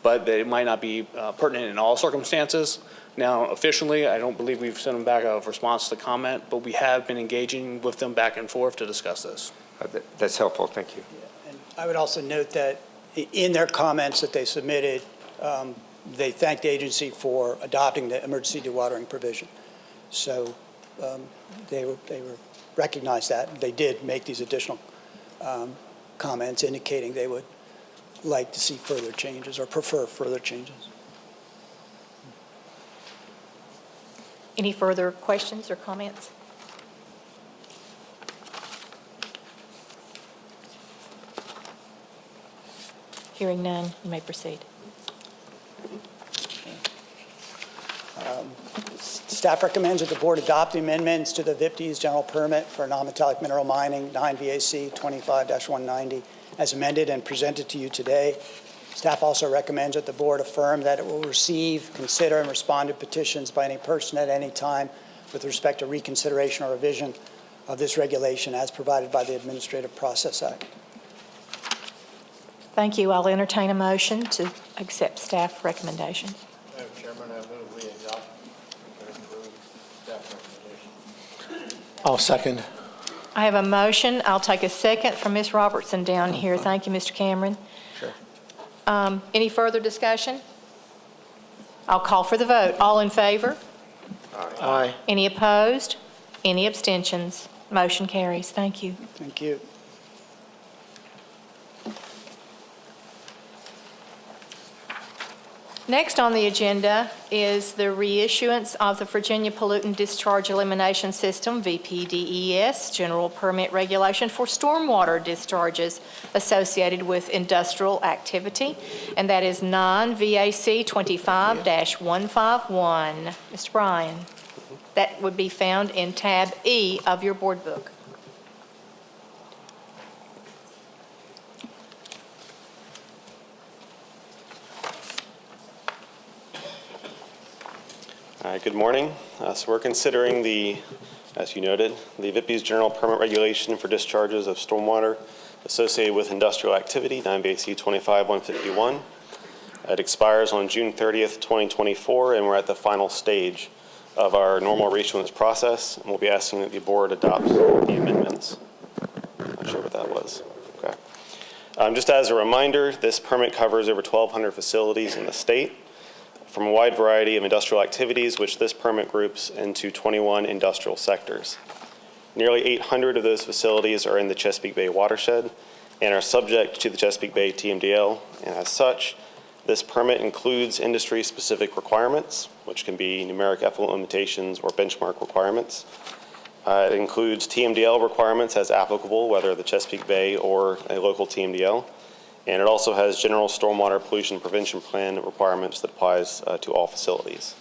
S16: but that it might not be pertinent in all circumstances. Now, officially, I don't believe we've sent them back a response to the comment, but we have been engaging with them back and forth to discuss this.
S2: That's helpful. Thank you.
S15: And I would also note that in their comments that they submitted, they thanked the agency for adopting the emergency dewatering provision. So they recognized that. They did make these additional comments indicating they would like to see further changes or prefer further changes.
S1: Any further questions or comments? Hearing none, you may proceed.
S15: Staff recommends that the board adopt the amendments to the VIPD's general permit for non-metallic mineral mining, 9 VAC 25-190, as amended and presented to you today. Staff also recommends that the board affirm that it will receive, consider, and respond to petitions by any person at any time with respect to reconsideration or revision of this regulation as provided by the Administrative Process Act.
S1: Thank you. I'll entertain a motion to accept staff recommendations.
S5: Madam Chairman, I move we adopt and approve staff recommendation.
S3: I'll second.
S1: I have a motion. I'll take a second from Ms. Robertson down here. Thank you, Mr. Cameron.
S3: Sure.
S1: Any further discussion? I'll call for the vote. All in favor?
S3: Aye.
S1: Any opposed? Any abstentions? Motion carries. Thank you.
S15: Thank you.
S1: Next on the agenda is the reissuance of the Virginia Pollutant Discharge Elimination System, VPDES, General Permit Regulation for stormwater discharges associated with industrial activity, and that is 9 VAC 25-151. Mr. Bryan, that would be found in tab E of your board book.
S17: All right, good morning. So we're considering as you noted, the VIPD's General Permit Regulation for discharges of stormwater associated with industrial activity, 9 VAC 25-151. It expires on June 30th, 2024, and we're at the final stage of our normal reissuance process, and we'll be asking that the board adopt the amendments. Not sure what that was. Okay. Just as a reminder, this permit covers over 1,200 facilities in the state, from a wide variety of industrial activities, which this permit groups into 21 industrial sectors. Nearly 800 of those facilities are in the Chesapeake Bay watershed and are subject to the Chesapeake Bay TMDL, and as such, this permit includes industry-specific requirements, which can be numeric effluent limitations or benchmark requirements. It includes TMDL requirements as applicable, whether the Chesapeake Bay or a local TMDL. And it also has general stormwater pollution prevention plan requirements that applies to all facilities.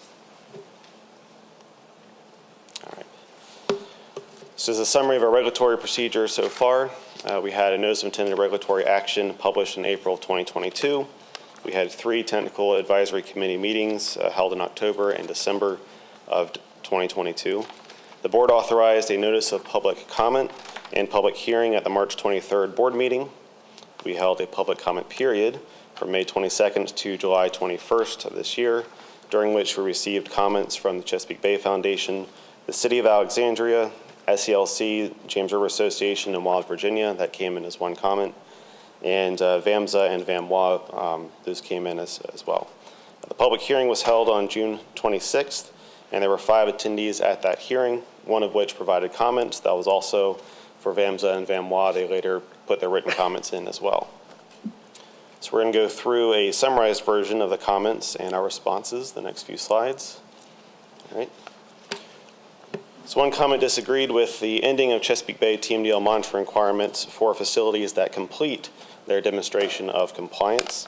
S17: All right. So as a summary of our regulatory procedure so far, we had a notice of intended regulatory action published in April of 2022. We had 3 technical advisory committee meetings held in October and December of 2022. The board authorized a notice of public comment and public hearing at the March 23rd board meeting. We held a public comment period from May 22nd to July 21st of this year, during which we received comments from the Chesapeake Bay Foundation, the City of Alexandria, SELC, James River Association, and Wild Virginia. That came in as one comment. And VAMSA and VAMWA, those came in as well. The public hearing was held on June 26th, and there were 5 attendees at that hearing, one of which provided comments. That was also for VAMSA and VAMWA. They later put their written comments in as well. So we're going to go through a summarized version of the comments and our responses, the next few slides. All right. So one comment disagreed with the ending of Chesapeake Bay TMDL monitoring requirements for facilities that complete their demonstration of compliance.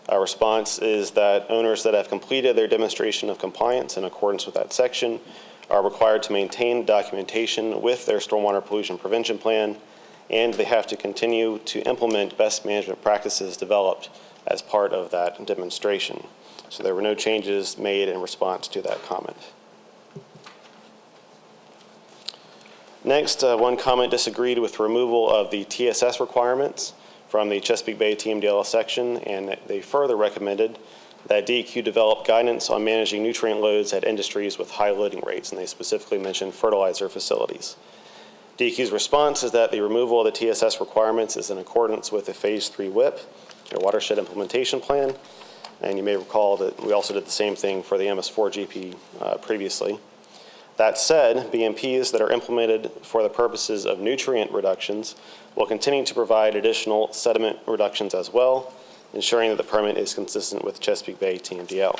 S17: Our response is that owners that have completed their demonstration of compliance in accordance with that section are required to maintain documentation with their stormwater pollution prevention plan, and they have to continue to implement best management practices developed as part of that demonstration. So there were no changes made in response to that comment. Next, one comment disagreed with removal of the TSS requirements from the Chesapeake Bay TMDL section, and they further recommended that DEQ develop guidance on managing nutrient loads at industries with high loading rates, and they specifically mentioned fertilizer facilities. DEQ's response is that the removal of the TSS requirements is in accordance with the Phase 3 WIP, their watershed implementation plan, and you may recall that we also did the same thing for the MS4 GP previously. That said, BMPs that are implemented for the purposes of nutrient reductions will continue to provide additional sediment reductions as well, ensuring that the permit is consistent with Chesapeake Bay TMDL.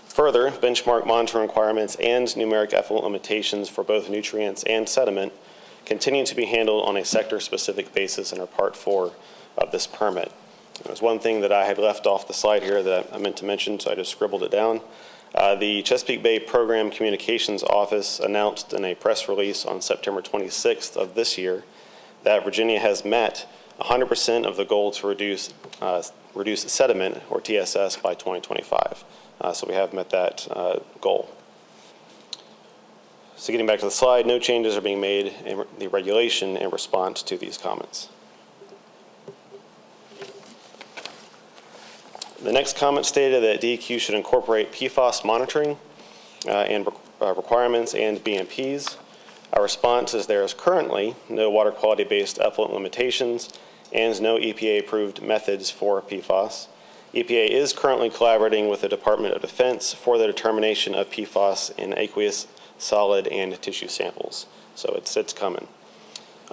S17: Further, benchmark monitoring requirements and numeric effluent limitations for both nutrients and sediment continue to be handled on a sector-specific basis and are Part 4 of this permit. There's one thing that I had left off the slide here that I meant to mention, so I just scribbled it down. The Chesapeake Bay Program Communications Office announced in a press release on September 26th of this year that Virginia has met 100% of the goal to reduce sediment, or TSS, by 2025. So we have met that goal. So getting back to the slide, no changes are being made in the regulation in response to these comments. The next comment stated that DEQ should incorporate PFAS monitoring and requirements and BMPs. Our response is there is currently no water quality-based effluent limitations and no EPA-approved methods for PFAS. EPA is currently collaborating with the Department of Defense for the determination of PFAS in aqueous, solid, and tissue samples. So it's coming.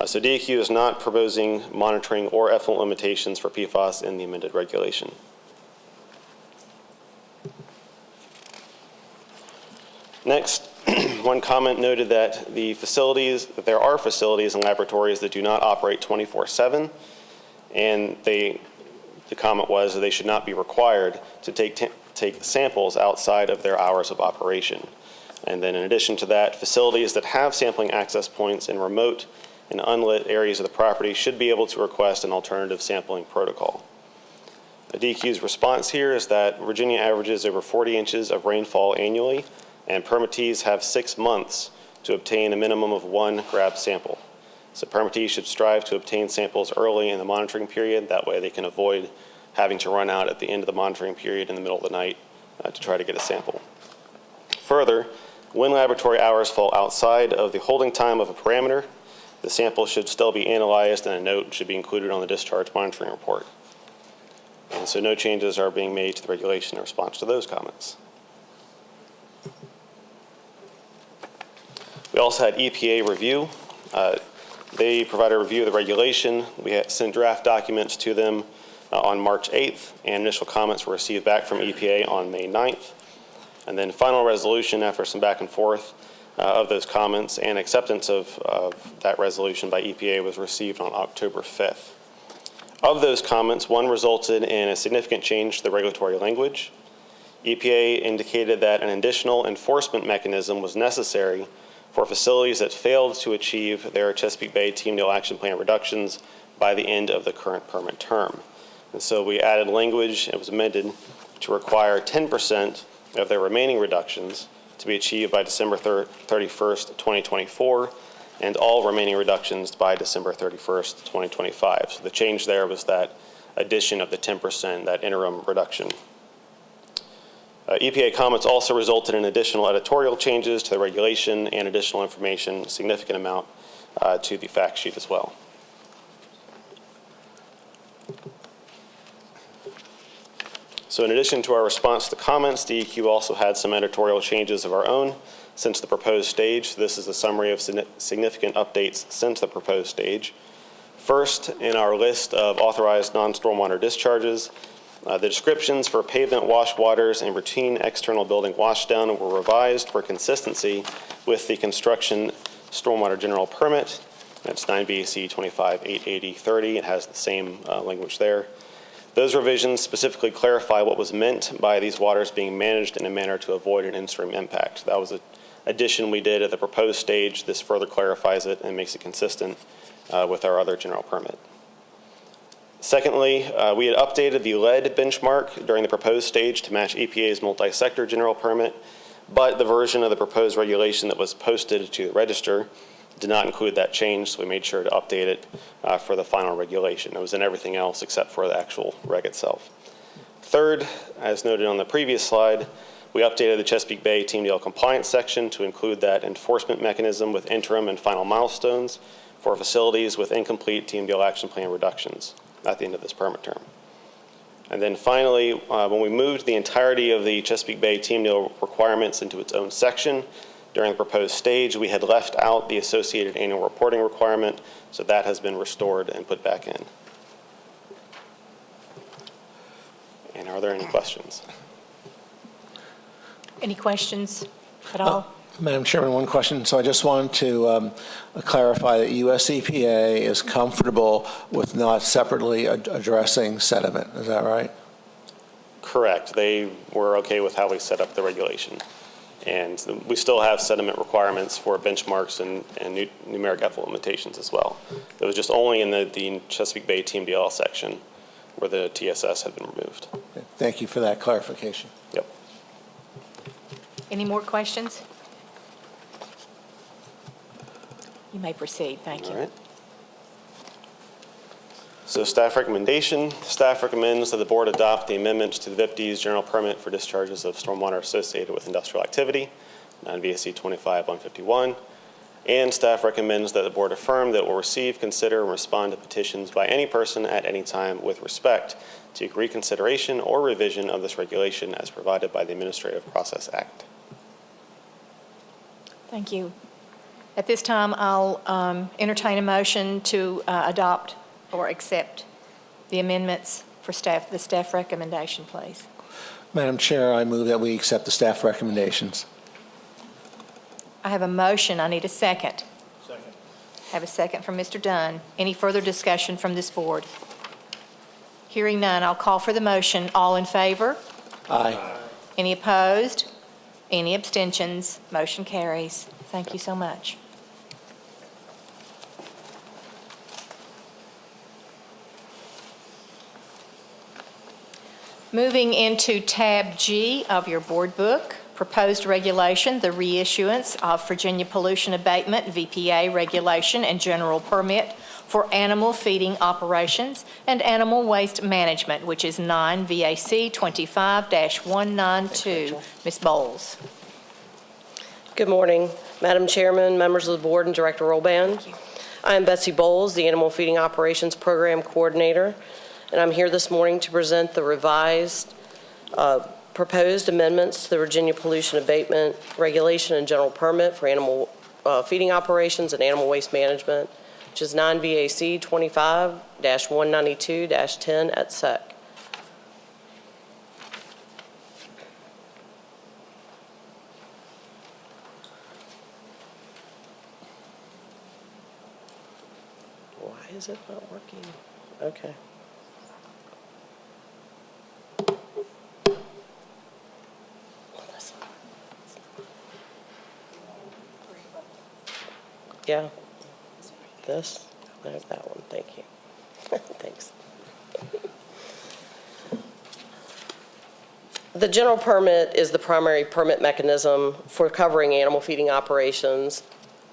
S17: So DEQ is not proposing monitoring or effluent limitations for PFAS in the amended regulation. Next, one comment noted that that there are facilities and laboratories that do not operate 24/7, and the comment was that they should not be required to take samples outside of their hours of operation. And then in addition to that, facilities that have sampling access points in remote and unlit areas of the property should be able to request an alternative sampling protocol. The DEQ's response here is that Virginia averages over 40 inches of rainfall annually, and permittees have 6 months to obtain a minimum of 1 grab sample. So permittees should strive to obtain samples early in the monitoring period. That way they can avoid having to run out at the end of the monitoring period in the middle of the night to try to get a sample. Further, when laboratory hours fall outside of the holding time of a parameter, the sample should still be analyzed and a note should be included on the discharge monitoring report. And so no changes are being made to the regulation in response to those comments. We also had EPA review. They provided a review of the regulation. We had sent draft documents to them on March 8th, and initial comments were received back from EPA on May 9th. And then final resolution after some back and forth of those comments and acceptance of that resolution by EPA was received on October 5th. Of those comments, one resulted in a significant change to the regulatory language. EPA indicated that an additional enforcement mechanism was necessary for facilities that failed to achieve their Chesapeake Bay TMDL action plan reductions by the end of the current permit term. And so we added language, it was amended, to require 10% of their remaining reductions to be achieved by December 31st, 2024, and all remaining reductions by December 31st, 2025. So the change there was that addition of the 10%, that interim reduction. EPA comments also resulted in additional editorial changes to the regulation and additional information, significant amount to the fact sheet as well. So in addition to our response to comments, DEQ also had some editorial changes of our own since the proposed stage. This is a summary of significant updates since the proposed stage. First, in our list of authorized non-stormwater discharges, the descriptions for pavement wash waters and routine external building washdown were revised for consistency with the construction stormwater general permit. That's 9 BAC 25-880-30. It has the same language there. Those revisions specifically clarify what was meant by these waters being managed in a manner to avoid an in-stream impact. That was an addition we did at the proposed stage. This further clarifies it and makes it consistent with our other general permit. Secondly, we had updated the lead benchmark during the proposed stage to match EPA's multi-sector general permit, but the version of the proposed regulation that was posted to the register did not include that change, so we made sure to update it for the final regulation. It was in everything else except for the actual reg itself. Third, as noted on the previous slide, we updated the Chesapeake Bay TMDL compliance section to include that enforcement mechanism with interim and final milestones for facilities with incomplete TMDL action plan reductions at the end of this permit term. And then finally, when we moved the entirety of the Chesapeake Bay TMDL requirements into its own section during the proposed stage, we had left out the associated annual reporting requirement, so that has been restored and put back in. And are there any questions?
S1: Any questions at all?
S3: Madam Chairman, one question. So I just wanted to clarify that US EPA is comfortable with not separately addressing sediment. Is that right?
S17: Correct. They were okay with how we set up the regulation. And we still have sediment requirements for benchmarks and numeric effluent limitations as well. It was just only in the Chesapeake Bay TMDL section where the TSS had been removed.
S3: Thank you for that clarification.
S17: Yep.
S1: Any more questions? You may proceed. Thank you.
S17: All right. So staff recommendation, staff recommends that the board adopt the amendments to the VIPD's general permit for discharges of stormwater associated with industrial activity, 9 VSC 25-151, and staff recommends that the board affirm that it will receive, consider, and respond to petitions by any person at any time with respect to reconsideration or revision of this regulation as provided by the Administrative Process Act.
S1: Thank you. At this time, I'll entertain a motion to adopt or accept the amendments for staff, the staff recommendation, please.
S3: Madam Chair, I move that we accept the staff recommendations.
S1: I have a motion. I need a second.
S5: Second.
S1: I have a second from Mr. Dunn. Any further discussion from this board? Hearing none, I'll call for the motion. All in favor?
S3: Aye.
S1: Any opposed? Any abstentions? Motion carries. Thank you so much. Moving into tab G of your board book, proposed regulation, the reissuance of Virginia Pollution Abatement, VPA regulation and general permit for animal feeding operations and animal waste management, which is 9 VAC 25-192. Ms. Bowles.
S18: Good morning, Madam Chairman, members of the board, and Director Rolband. I am Betsy Bowles, the Animal Feeding Operations Program Coordinator, and I'm here this morning to present the revised proposed amendments to the Virginia Pollution Abatement Regulation and General Permit for animal feeding operations and animal waste management, which is 9 VAC 25-192-10 et sec. Why is it not working? Okay. Yeah, this, there's that one, thank you. Thanks. The general permit is the primary permit mechanism for covering animal feeding operations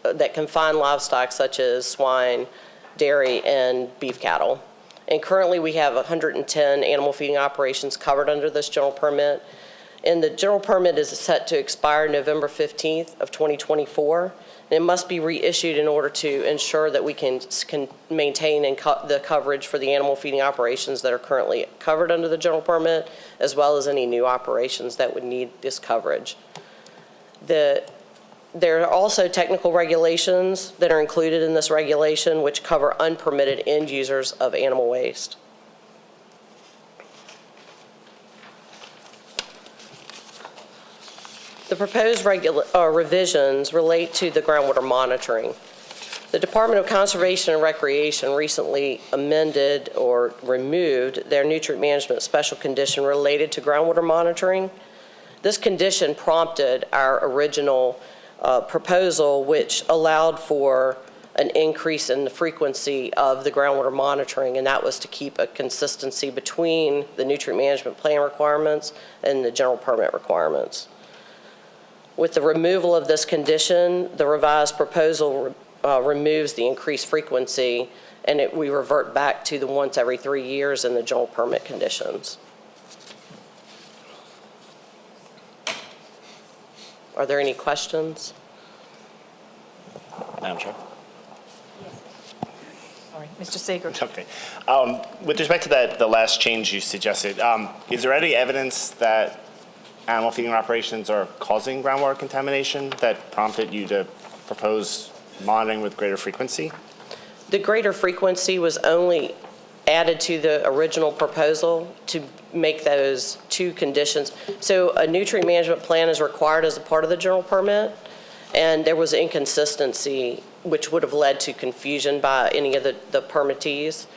S18: that confine livestock such as swine, dairy, and beef cattle. And currently we have 110 animal feeding operations covered under this general permit. And the general permit is set to expire November 15th of 2024. And it must be reissued in order to ensure that we can maintain the coverage for the animal feeding operations that are currently covered under the general permit, as well as any new operations that would need this coverage. There are also technical regulations that are included in this regulation which cover unpermitted end users of animal waste. The proposed revisions relate to the groundwater monitoring. The Department of Conservation and Recreation recently amended or removed their nutrient management special condition related to groundwater monitoring. This condition prompted our original proposal, which allowed for an increase in the frequency of the groundwater monitoring, and that was to keep a consistency between the nutrient management plan requirements and the general permit requirements. With the removal of this condition, the revised proposal removes the increased frequency, and we revert back to the once every 3 years in the general permit conditions. Are there any questions?
S4: Madam Chair.
S1: Sorry, Mr. Seeger.
S4: Okay. With respect to the last change you suggested, is there any evidence that animal feeding operations are causing groundwater contamination that prompted you to propose monitoring with greater frequency?
S18: The greater frequency was only added to the original proposal to make those two conditions. So a nutrient management plan is required as a part of the general permit, and there was inconsistency which would have led to confusion by any of the permittees.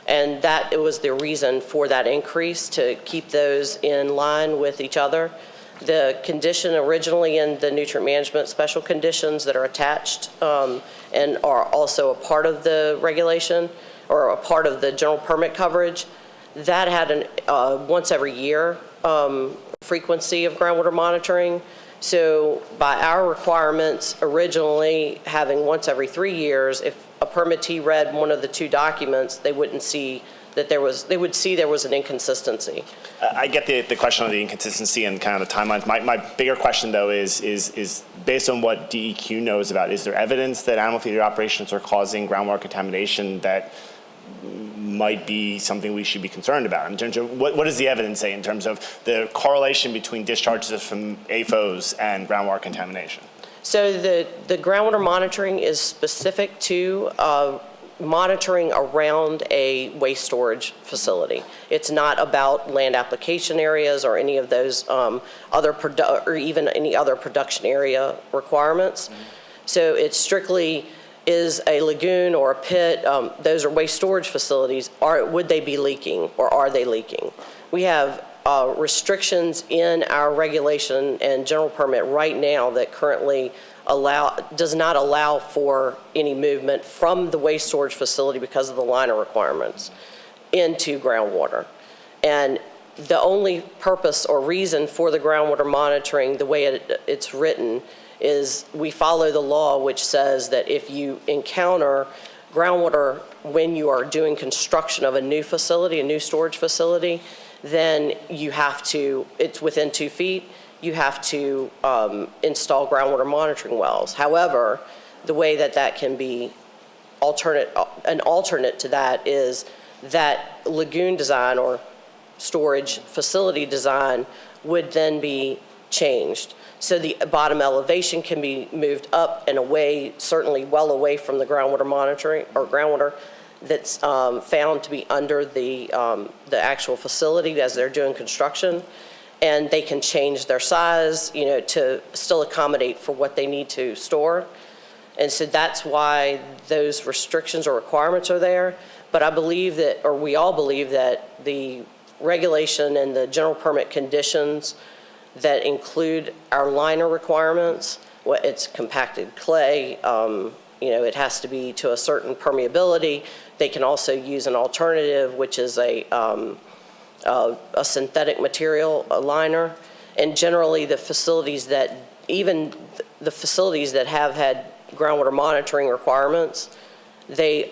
S18: And that was the reason for that increase, to keep those in line with each other. The condition originally in the nutrient management special conditions that are attached and are also a part of the regulation or a part of the general permit coverage, that had an once every year frequency of groundwater monitoring. So by our requirements originally having once every 3 years, if a permittee read one of the two documents, they wouldn't see that they would see there was an inconsistency.
S4: I get the question of the inconsistency and kind of the timelines. My bigger question, though, is based on what DEQ knows about, is there evidence that animal feeder operations are causing groundwater contamination that might be something we should be concerned about? In terms of what does the evidence say in terms of the correlation between discharges from AFOs and groundwater contamination?
S18: So the groundwater monitoring is specific to monitoring around a waste storage facility. It's not about land application areas or any of those or even any other production area requirements. Mm-hmm. So it strictly is a lagoon or a pit. Those are waste storage facilities. Would they be leaking or are they leaking? We have restrictions in our regulation and general permit right now that currently does not allow for any movement from the waste storage facility because of the liner requirements into groundwater. And the only purpose or reason for the groundwater monitoring, the way it's written, is we follow the law, which says that if you encounter groundwater when you are doing construction of a new facility, a new storage facility, then you have to, it's within 2 feet, you have to install groundwater monitoring wells. However, the way that can be an alternate to that is that lagoon design or storage facility design would then be changed. So the bottom elevation can be moved up and away, certainly well away from the groundwater monitoring or groundwater that's found to be under the actual facility as they're doing construction. And they can change their size, to still accommodate for what they need to store. And so that's why those restrictions or requirements are there. But I believe that, or we all believe that the regulation and the general permit conditions that include our liner requirements, it's compacted clay, it has to be to a certain permeability. They can also use an alternative, which is a a synthetic material, a liner, and generally the facilities that, even the facilities that have had groundwater monitoring requirements, they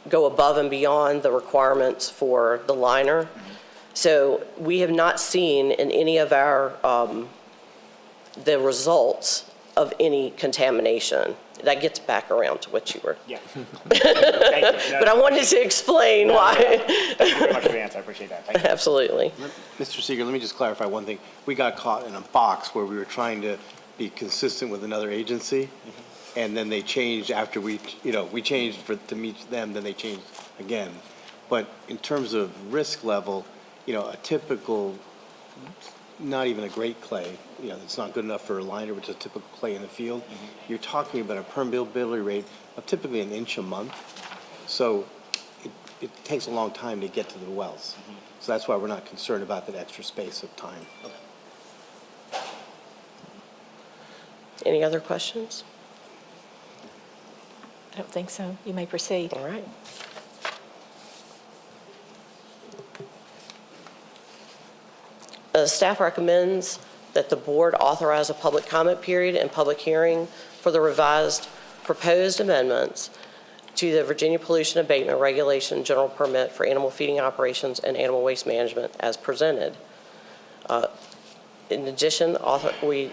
S18: go above and beyond the requirements for the liner. So we have not seen in any of our, the results of any contamination. That gets back around to what you were.
S4: Yeah. Thank you.
S18: But I wanted to explain why.
S4: Thank you very much for the answer. I appreciate that. Thank you.
S18: Absolutely.
S14: Mr. Seeger, let me just clarify one thing. We got caught in a box where we were trying to be consistent with another agency, and then they changed after we changed to meet them, then they changed again. But in terms of risk level, a typical, not even a great clay, it's not good enough for a liner, which is a typical clay in the field. You're talking about a permeability rate of typically an inch a month. So it takes a long time to get to the wells. So that's why we're not concerned about that extra space of time.
S18: Any other questions?
S1: I don't think so. You may proceed.
S18: All right. Staff recommends that the board authorize a public comment period and public hearing for the revised proposed amendments to the Virginia Pollution Abatement Regulation General Permit for Animal Feeding Operations and Animal Waste Management as presented. In addition, we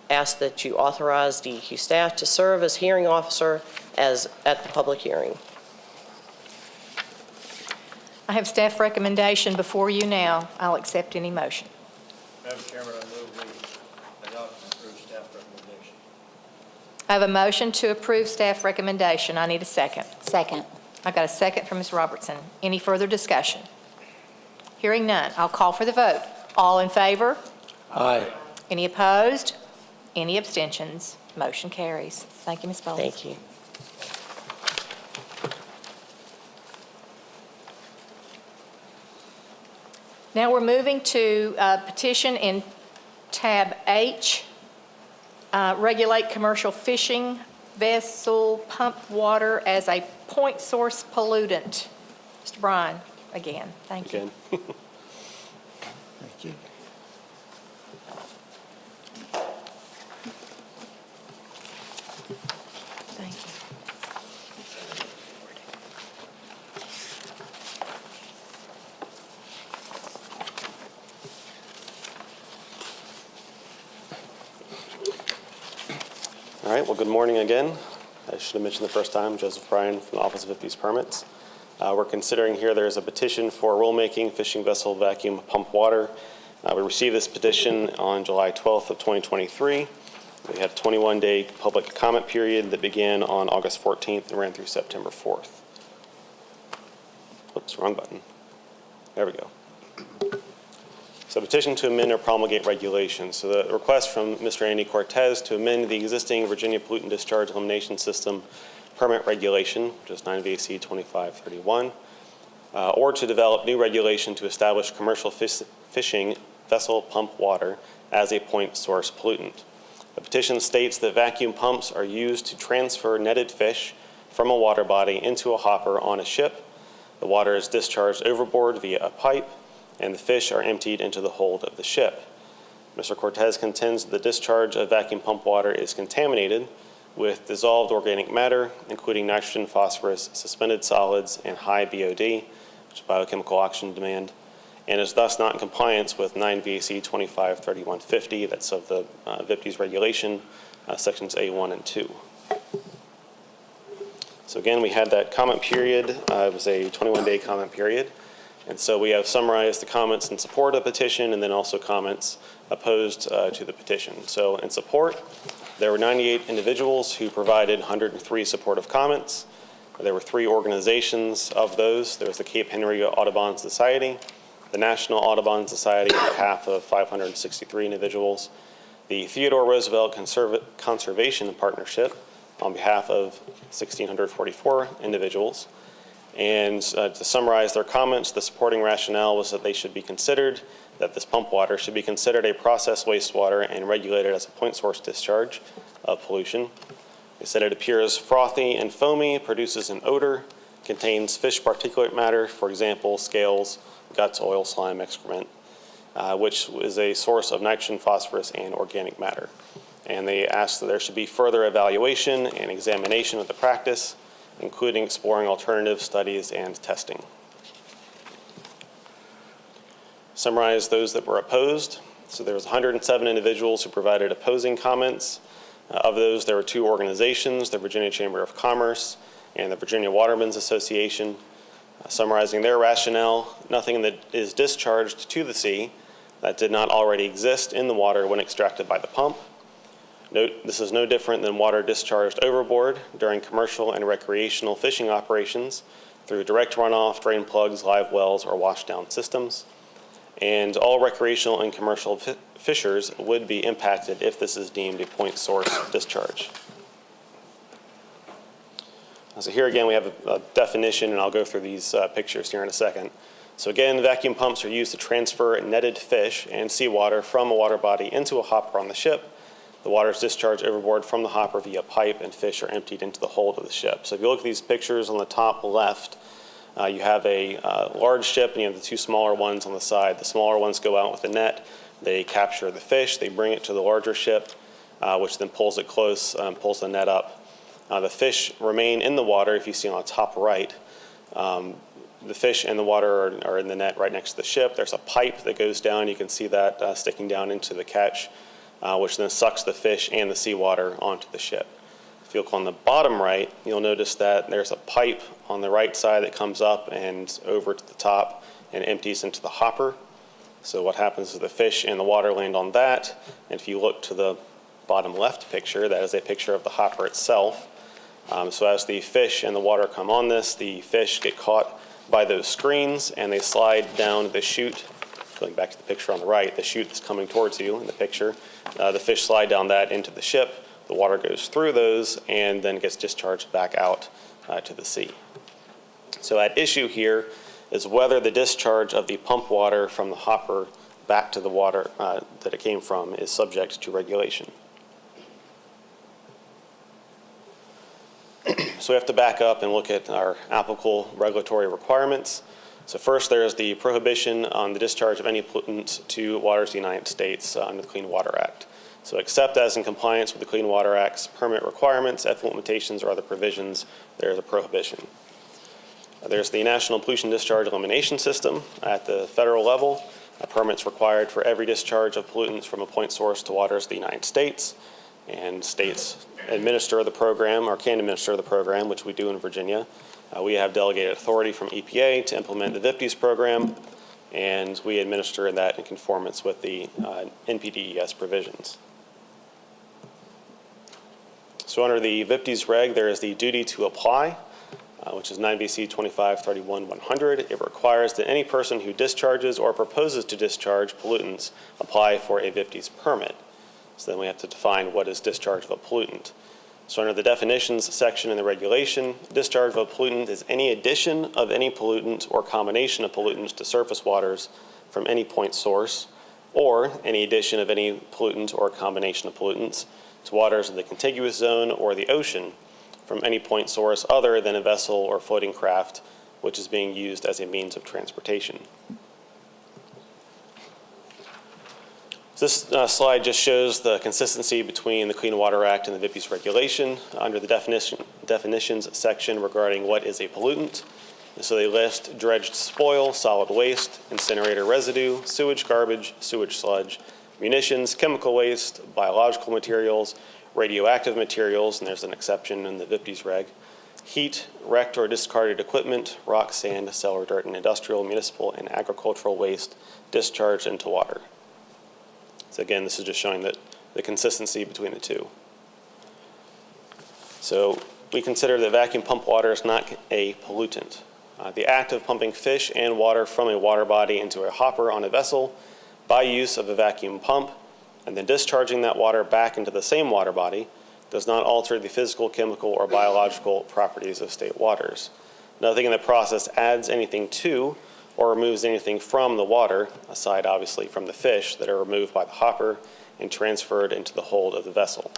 S18: ask that you authorize DEQ staff to serve as hearing officer at the public hearing.
S1: I have staff recommendation before you now. I'll accept any motion.
S5: Madam Chairman, I move we adopt and approve staff recommendation.
S1: I have a motion to approve staff recommendation. I need a second.
S6: Second.
S1: I got a second from Ms. Robertson. Any further discussion? Hearing none, I'll call for the vote. All in favor?
S3: Aye.
S1: Any opposed? Any abstentions? Motion carries. Thank you, Ms. Bowles.
S18: Thank you.
S1: Now we're moving to petition in tab H, regulate commercial fishing vessel pump water as a point source pollutant. Mr. Bryan, again, thank you.
S3: Thank you.
S1: Thank you.
S17: All right, well, good morning again. I should have mentioned the first time, Joseph Bryan from the Office of IPPES Permits. We're considering here there's a petition for rulemaking fishing vessel vacuum pump water. We received this petition on July 12th of 2023. We had a 21-day public comment period that began on August 14th and ran through September 4th. Oops, wrong button. There we go. So petition to amend or promulgate regulations. So the request from Mr. Andy Cortez to amend the existing Virginia Pollutant Discharge Elimination System permit regulation, which is 9 VAC 2531, or to develop new regulation to establish commercial fishing vessel pump water as a point source pollutant. The petition states that vacuum pumps are used to transfer netted fish from a water body into a hopper on a ship. The water is discharged overboard via a pipe, and the fish are emptied into the hold of the ship. Mr. Cortez contends the discharge of vacuum pump water is contaminated with dissolved organic matter, including nitrogen, phosphorus, suspended solids, and high BOD, which is biochemical oxygen demand, and is thus not in compliance with 9 VAC 253150, that's of the VIPTES regulation, sections A1 and 2. So again, we had that comment period. It was a 21-day comment period. And so we have summarized the comments in support of the petition and then also comments opposed to the petition. So in support, there were 98 individuals who provided 103 supportive comments. There were 3 organizations of those. There was the Cape Henry Audubon Society, the National Audubon Society on behalf of 563 individuals, the Theodore Roosevelt Conservation Partnership on behalf of 1,644 individuals. And to summarize their comments, the supporting rationale was that they should be considered, that this pump water should be considered a processed wastewater and regulated as a point source discharge of pollution. They said it appears frothy and foamy, produces an odor, contains fish particulate matter, for example, scales, guts, oil, slime, excrement, which is a source of nitrogen, phosphorus, and organic matter. And they asked that there should be further evaluation and examination of the practice, including exploring alternative studies and testing. Summarize those that were opposed. So there was 107 individuals who provided opposing comments. Of those, there were 2 organizations, the Virginia Chamber of Commerce and the Virginia Watermen's Association. Summarizing their rationale, nothing that is discharged to the sea that did not already exist in the water when extracted by the pump. Note, this is no different than water discharged overboard during commercial and recreational fishing operations through direct runoff, drain plugs, live wells, or washdown systems. And all recreational and commercial fishers would be impacted if this is deemed a point source discharge. So here again we have a definition, and I'll go through these pictures here in a second. So again, vacuum pumps are used to transfer netted fish and seawater from a water body into a hopper on the ship. The water is discharged overboard from the hopper via pipe, and fish are emptied into the hold of the ship. So if you look at these pictures on the top left, you have a large ship, and you have the 2 smaller ones on the side. The smaller ones go out with a net. They capture the fish. They bring it to the larger ship, which then pulls it close, pulls the net up. The fish remain in the water. If you see on the top right, the fish and the water are in the net right next to the ship. There's a pipe that goes down. You can see that sticking down into the catch, which then sucks the fish and the seawater onto the ship. If you look on the bottom right, you'll notice that there's a pipe on the right side that comes up and over to the top and empties into the hopper. So what happens is the fish and the water land on that. And if you look to the bottom left picture, that is a picture of the hopper itself. So as the fish and the water come on this, the fish get caught by those screens and they slide down the chute. Going back to the picture on the right, the chute that's coming towards you in the picture, the fish slide down that into the ship. The water goes through those and then gets discharged back out to the sea. So at issue here is whether the discharge of the pump water from the hopper back to the water that it came from is subject to regulation. So we have to back up and look at our applicable regulatory requirements. So first, there's the prohibition on the discharge of any pollutants to waters of the United States under the Clean Water Act. So except as in compliance with the Clean Water Act's permit requirements, effluent limitations, or other provisions, there is a prohibition. There's the National Pollution Discharge Elimination System at the federal level. A permit's required for every discharge of pollutants from a point source to waters of the United States. And states administer the program, or can administer the program, which we do in Virginia. We have delegated authority from EPA to implement the VIPDES program, and we administer that in conformance with the NPDES provisions. So under the VIPDES reg, there is the duty to apply, which is 9 BC 2531-100. It requires that any person who discharges or proposes to discharge pollutants apply for a VIPDES permit. So then we have to define what is discharge of a pollutant. So under the definitions section in the regulation, discharge of a pollutant is any addition of any pollutant or combination of pollutants to surface waters from any point source, or any addition of any pollutant or combination of pollutants to waters of the contiguous zone or the ocean from any point source other than a vessel or floating craft which is being used as a means of transportation. This slide just shows the consistency between the Clean Water Act and the VIPDES regulation under the definitions section regarding what is a pollutant. So they list dredged spoil, solid waste, incinerator residue, sewage garbage, sewage sludge, munitions, chemical waste, biological materials, radioactive materials, and there's an exception in the VIPDES reg, heat, wrecked or discarded equipment, rock, sand, cellar dirt, and industrial, municipal, and agricultural waste discharged into water. So again, this is just showing that the consistency between the two. So we consider that vacuum pump water is not a pollutant. The act of pumping fish and water from a water body into a hopper on a vessel by use of a vacuum pump and then discharging that water back into the same water body does not alter the physical, chemical, or biological properties of state waters. Nothing in the process adds anything to or removes anything from the water, aside obviously from the fish that are removed by the hopper and transferred into the hold of the vessel.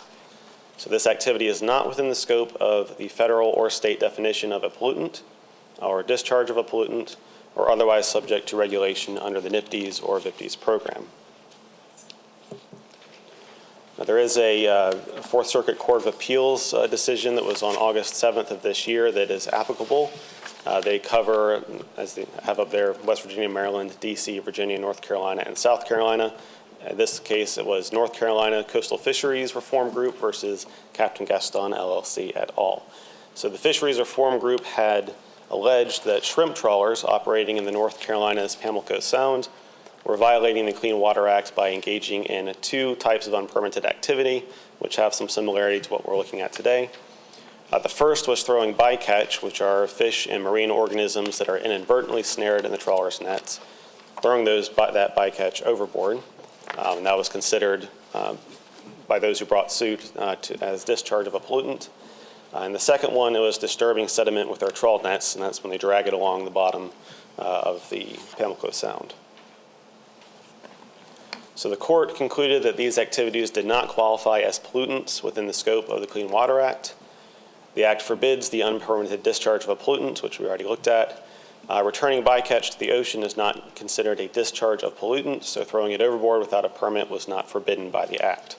S17: So this activity is not within the scope of the federal or state definition of a pollutant, or discharge of a pollutant, or otherwise subject to regulation under the NIPDES or VIPDES program. Now, there is a Fourth Circuit Court of Appeals decision that was on August 7th of this year that is applicable. They cover, as they have up there, West Virginia, Maryland, D.C., Virginia, North Carolina, and South Carolina. In this case, it was North Carolina Coastal Fisheries Reform Group versus Captain Gaston LLC et al. So the Fisheries Reform Group had alleged that shrimp trawlers operating in the North Carolina's Pamlico Sound were violating the Clean Water Act by engaging in two types of unpermitted activity, which have some similarity to what we're looking at today. The first was throwing bycatch, which are fish and marine organisms that are inadvertently snared in the trawler's nets, throwing that bycatch overboard. And that was considered by those who brought suit as discharge of a pollutant. And the second one, it was disturbing sediment with their trawl nets, and that's when they drag it along the bottom of the Pamlico Sound. So the court concluded that these activities did not qualify as pollutants within the scope of the Clean Water Act. The Act forbids the unpermitted discharge of a pollutant, which we already looked at. Returning bycatch to the ocean is not considered a discharge of pollutant, so throwing it overboard without a permit was not forbidden by the Act.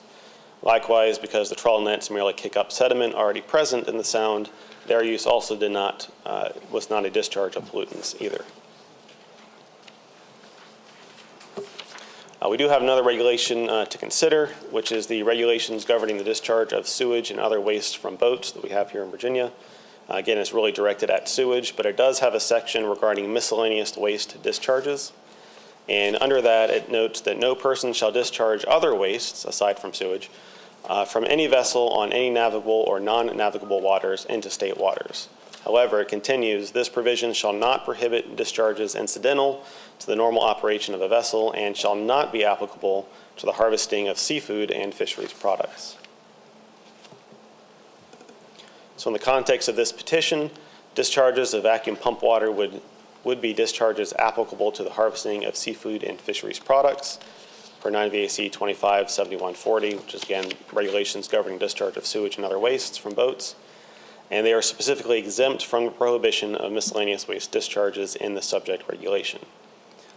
S17: Likewise, because the trawl nets merely kick up sediment already present in the sound, their use also was not a discharge of pollutants either. We do have another regulation to consider, which is the regulations governing the discharge of sewage and other waste from boats that we have here in Virginia. Again, it's really directed at sewage, but it does have a section regarding miscellaneous waste discharges. And under that, it notes that no person shall discharge other wastes, aside from sewage, from any vessel on any navigable or non-navigable waters into state waters. However, it continues, this provision shall not prohibit discharges incidental to the normal operation of a vessel and shall not be applicable to the harvesting of seafood and fisheries products. So in the context of this petition, discharges of vacuum pump water would be discharges applicable to the harvesting of seafood and fisheries products per 9 VAC 257140, which is again regulations governing discharge of sewage and other wastes from boats. And they are specifically exempt from the prohibition of miscellaneous waste discharges in the subject regulation.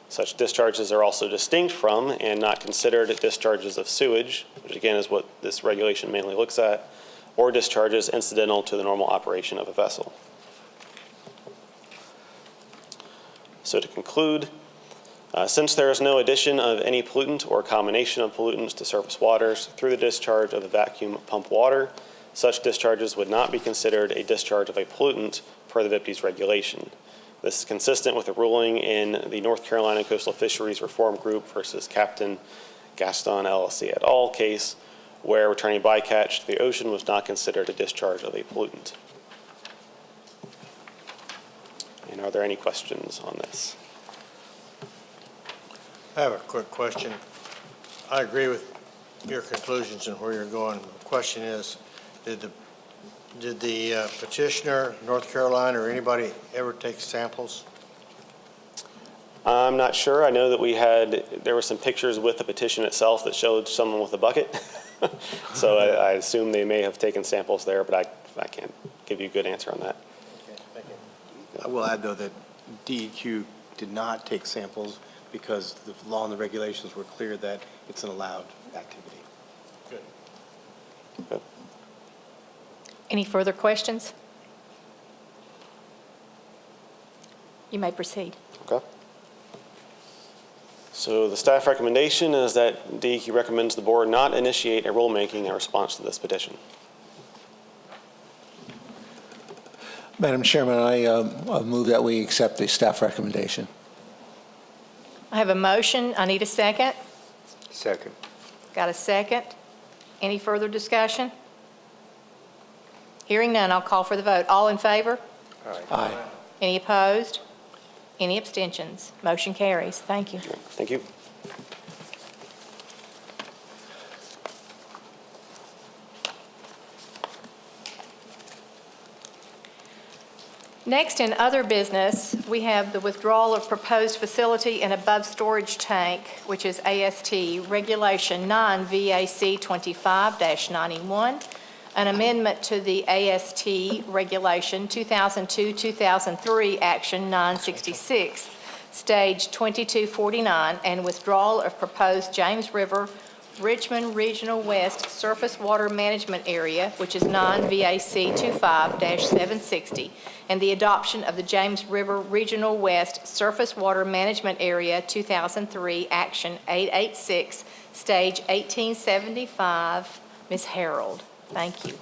S17: Such discharges are also distinct from and not considered discharges of sewage, which again is what this regulation mainly looks at, or discharges incidental to the normal operation of a vessel. So to conclude, since there is no addition of any pollutant or combination of pollutants to surface waters through the discharge of the vacuum pump water, such discharges would not be considered a discharge of a pollutant per the VIPDES regulation. This is consistent with the ruling in the North Carolina Coastal Fisheries Reform Group versus Captain Gaston LLC et al. Case, where returning bycatch to the ocean was not considered a discharge of a pollutant. And are there any questions on this?
S5: I have a quick question. I agree with your conclusions and where you're going. The question is, did the petitioner, North Carolina, or anybody ever take samples?
S17: I'm not sure. I know that there were some pictures with the petition itself that showed someone with a bucket. So I assume they may have taken samples there, but I can't give you a good answer on that.
S5: Okay, thank you.
S14: I will add, though, that DEQ did not take samples because the law and the regulations were clear that it's an allowed activity.
S5: Good.
S17: Okay.
S1: Any further questions? You may proceed.
S17: Okay. So the staff recommendation is that DEQ recommends the board not initiate a rulemaking in response to this petition.
S3: Madam Chairman, I move that we accept the staff recommendation.
S1: I have a motion. I need a second.
S2: Second.
S1: Got a second? Any further discussion? Hearing none, I'll call for the vote. All in favor?
S3: Aye.
S1: Any opposed? Any abstentions? Motion carries. Thank you.
S17: Thank you.
S1: Next, in other business, we have the withdrawal of proposed facility and above storage tank, which is AST Regulation 9 VAC 25-91, an amendment to the AST Regulation 2002-2003 Action 966. Stage 2249, and withdrawal of proposed James River Richmond Regional West Surface Water Management Area, which is non-VAC 25-760, and the adoption of the James River Regional West Surface Water Management Area 2003 Action 886, Stage 1875. Ms. Harold, thank you.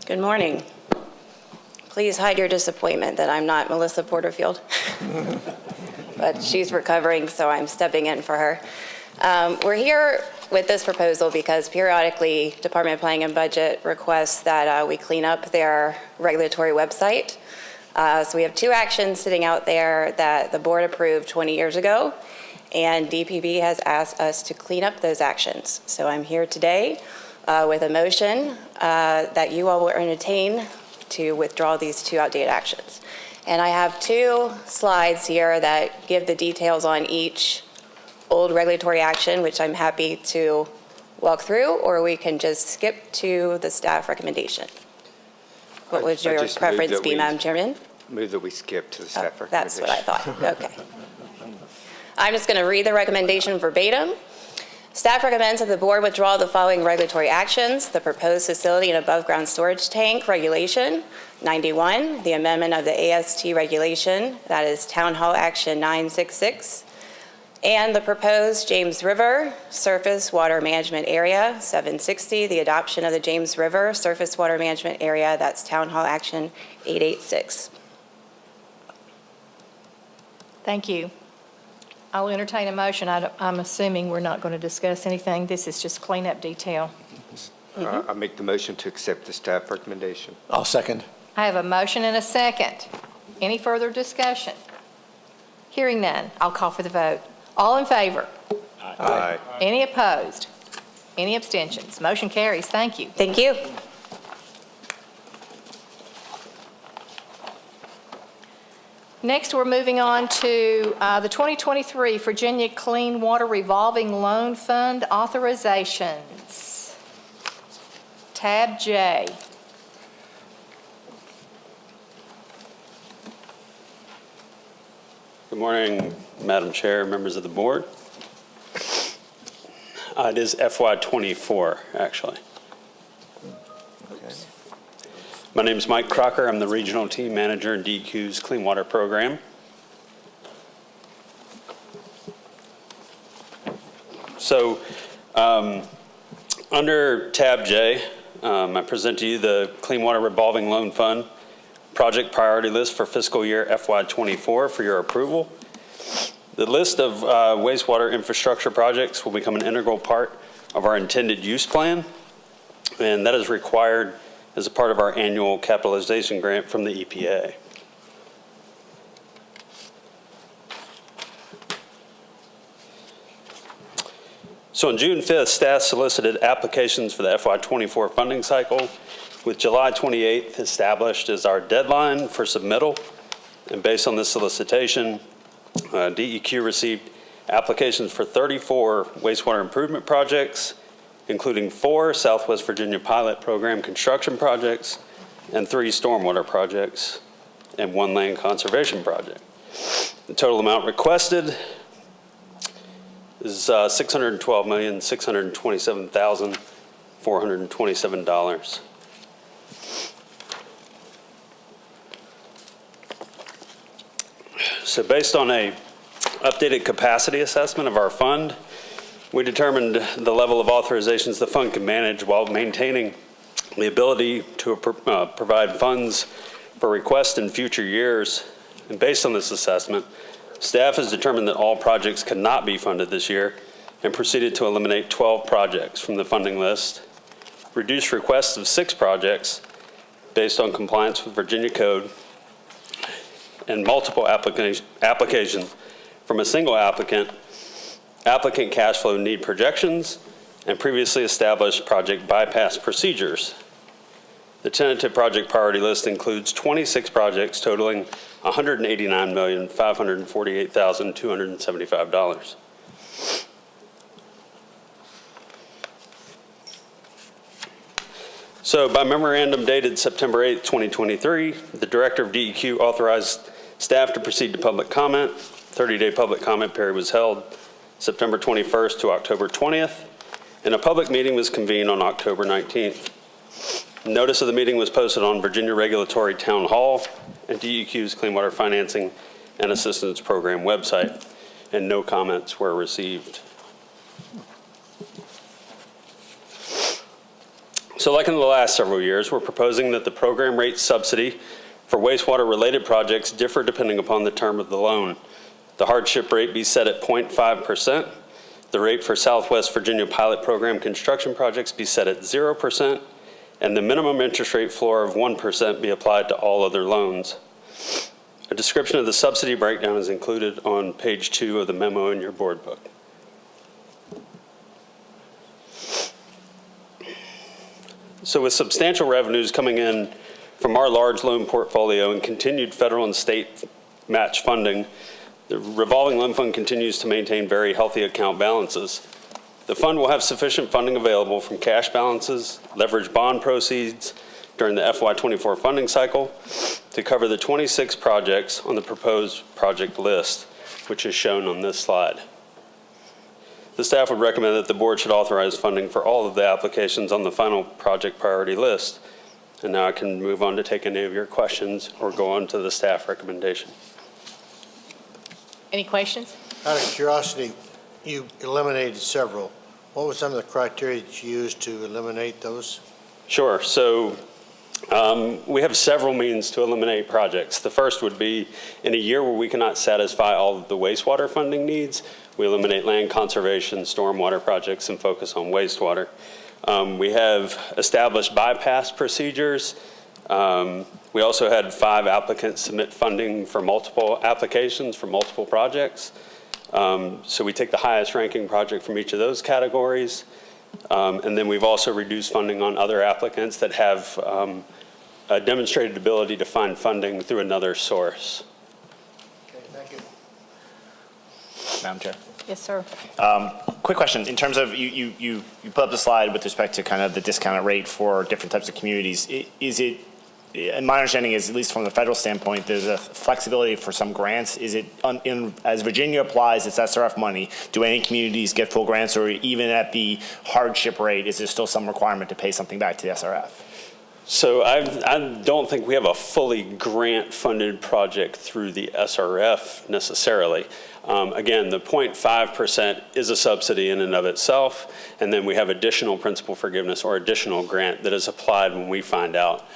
S12: Good morning. Please hide your disappointment that I'm not Melissa Porterfield. But she's recovering, so I'm stepping in for her. We're here with this proposal because periodically Department of Planning and Budget requests that we clean up their regulatory website. So we have two actions sitting out there that the board approved 20 years ago, and DPB has asked us to clean up those actions. So I'm here today with a motion that you all will entertain to withdraw these two outdated actions. And I have two slides here that give the details on each old regulatory action, which I'm happy to walk through, or we can just skip to the staff recommendation. What would your preference be, Madam Chairman?
S2: Move that we skip to the staff recommendation.
S12: That's what I thought. Okay. I'm just going to read the recommendation verbatim. Staff recommends that the board withdraw the following regulatory actions: the proposed facility and above-ground storage tank regulation, 91, the amendment of the AST regulation, that is Town Hall Action 966, and the proposed James River Surface Water Management Area, 760, the adoption of the James River Surface Water Management Area, that's Town Hall Action 886.
S1: Thank you. I'll entertain a motion. I'm assuming we're not going to discuss anything. This is just cleanup detail.
S2: I make the motion to accept the staff recommendation.
S3: I'll second.
S1: I have a motion and a second. Any further discussion? Hearing none, I'll call for the vote. All in favor?
S2: Aye.
S1: Any opposed? Any abstentions? Motion carries. Thank you.
S12: Thank you.
S1: Next, we're moving on to the 2023 Virginia Clean Water Revolving Loan Fund authorizations. Tab J.
S17: Good morning, Madam Chair, members of the board. It is FY24, actually. My name is Mike Crocker. I'm the Regional Team Manager in DEQ's Clean Water Program. So under Tab J, I present to you the Clean Water Revolving Loan Fund project priority list for fiscal year FY24 for your approval. The list of wastewater infrastructure projects will become an integral part of our intended use plan, and that is required as a part of our annual capitalization grant from the EPA. So on June 5th, staff solicited applications for the FY24 funding cycle, with July 28th established as our deadline for submittal. And based on this solicitation, DEQ received applications for 34 wastewater improvement projects, including 4 Southwest Virginia Pilot Program construction projects and 3 stormwater projects and 1 land conservation project. The total amount requested is $612,627,427. So based on a updated capacity assessment of our fund, we determined the level of authorizations the fund can manage while maintaining the ability to provide funds for requests in future years. And based on this assessment, staff has determined that all projects cannot be funded this year and proceeded to eliminate 12 projects from the funding list, reduce requests of 6 projects based on compliance with Virginia Code, and multiple applications from a single applicant cash flow need projections, and previously established project bypass procedures. The tentative project priority list includes 26 projects totaling $189,548,275. So by memorandum dated September 8, 2023, the Director of DEQ authorized staff to proceed to public comment 30-day public comment period was held September 21st to October 20th, and a public meeting was convened on October 19th. Notice of the meeting was posted on Virginia Regulatory Town Hall and DEQ's Clean Water Financing and Assistance Program website, and no comments were received. So like in the last several years, we're proposing that the program rate subsidy for wastewater-related projects differ depending upon the term of the loan. The hardship rate be set at 0.5%. The rate for Southwest Virginia pilot program construction projects be set at 0%, and the minimum interest rate floor of 1% be applied to all other loans. A description of the subsidy breakdown is included on page 2 of the memo in your board book. So with substantial revenues coming in from our large loan portfolio and continued federal and state match funding, the revolving loan fund continues to maintain very healthy account balances. The fund will have sufficient funding available from cash balances, leveraged bond proceeds during the FY24 funding cycle to cover the 26 projects on the proposed project list, which is shown on this slide. The staff would recommend that the board should authorize funding for all of the applications on the final project priority list. And now I can move on to take any of your questions or go on to the staff recommendation.
S1: Any questions?
S5: Out of curiosity, you eliminated several. What were some of the criteria that you used to eliminate those?
S17: Sure. So we have several means to eliminate projects. The first would be in a year where we cannot satisfy all of the wastewater funding needs, we eliminate land conservation, stormwater projects, and focus on wastewater. We have established bypass procedures. We also had 5 applicants submit funding for multiple applications for multiple projects. So we take the highest ranking project from each of those categories. And then we've also reduced funding on other applicants that have a demonstrated ability to find funding through another source.
S5: Okay, thank you.
S4: Madam Chair.
S1: Yes, sir.
S4: Quick question. In terms of, you put up the slide with respect to kind of the discounted rate for different types of communities. Is it, and my understanding is, at least from the federal standpoint, there's a flexibility for some grants. Is it, as Virginia applies its SRF money, do any communities get full grants, or even at the hardship rate, is there still some requirement to pay something back to the SRF?
S17: So I don't think we have a fully grant-funded project through the SRF necessarily. Again, the 0.5% is a subsidy in and of itself, and then we have additional principal forgiveness or additional grant that is applied when we find out,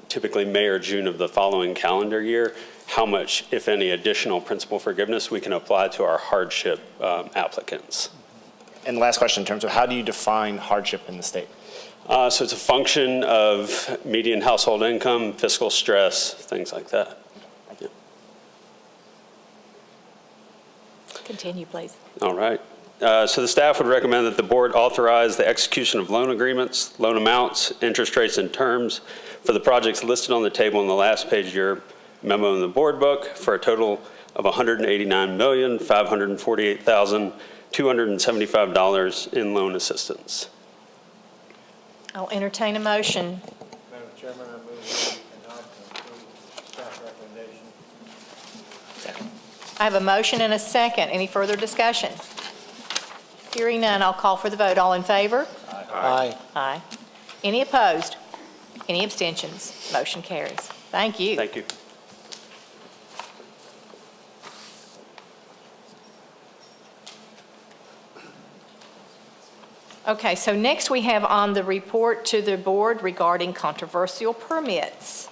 S17: typically May or June of the following calendar year, how much, if any, additional principal forgiveness we can apply to our hardship applicants.
S4: And last question, in terms of how do you define hardship in the state?
S17: So it's a function of median household income, fiscal stress, things like that. Yeah.
S1: Continue, please.
S17: All right. So the staff would recommend that the board authorize the execution of loan agreements, loan amounts, interest rates, and terms for the projects listed on the table on the last page of your memo in the board book for a total of $189,548,275 in loan assistance.
S1: I'll entertain a motion.
S5: Madam Chairman, I move we not approve staff recommendation.
S4: Second.
S1: I have a motion and a second. Any further discussion? Hearing none, I'll call for the vote. All in favor?
S3: Aye.
S1: Aye. Any opposed? Any abstentions? Motion carries. Thank you.
S17: Thank you.
S1: Okay, so next we have on the report to the board regarding controversial permits.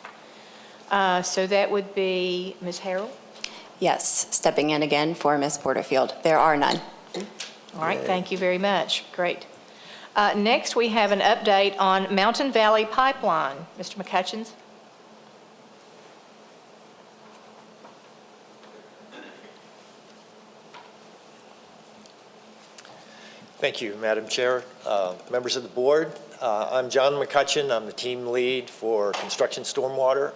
S1: So that would be Ms. Harrell?
S12: Yes, stepping in again for Ms. Porterfield. There are none.
S1: All right, thank you very much. Great. Next, we have an update on Mountain Valley Pipeline. Mr. McCutcheons?
S19: Thank you, Madam Chair, members of the board. I'm John McCutcheon. I'm the team lead for construction stormwater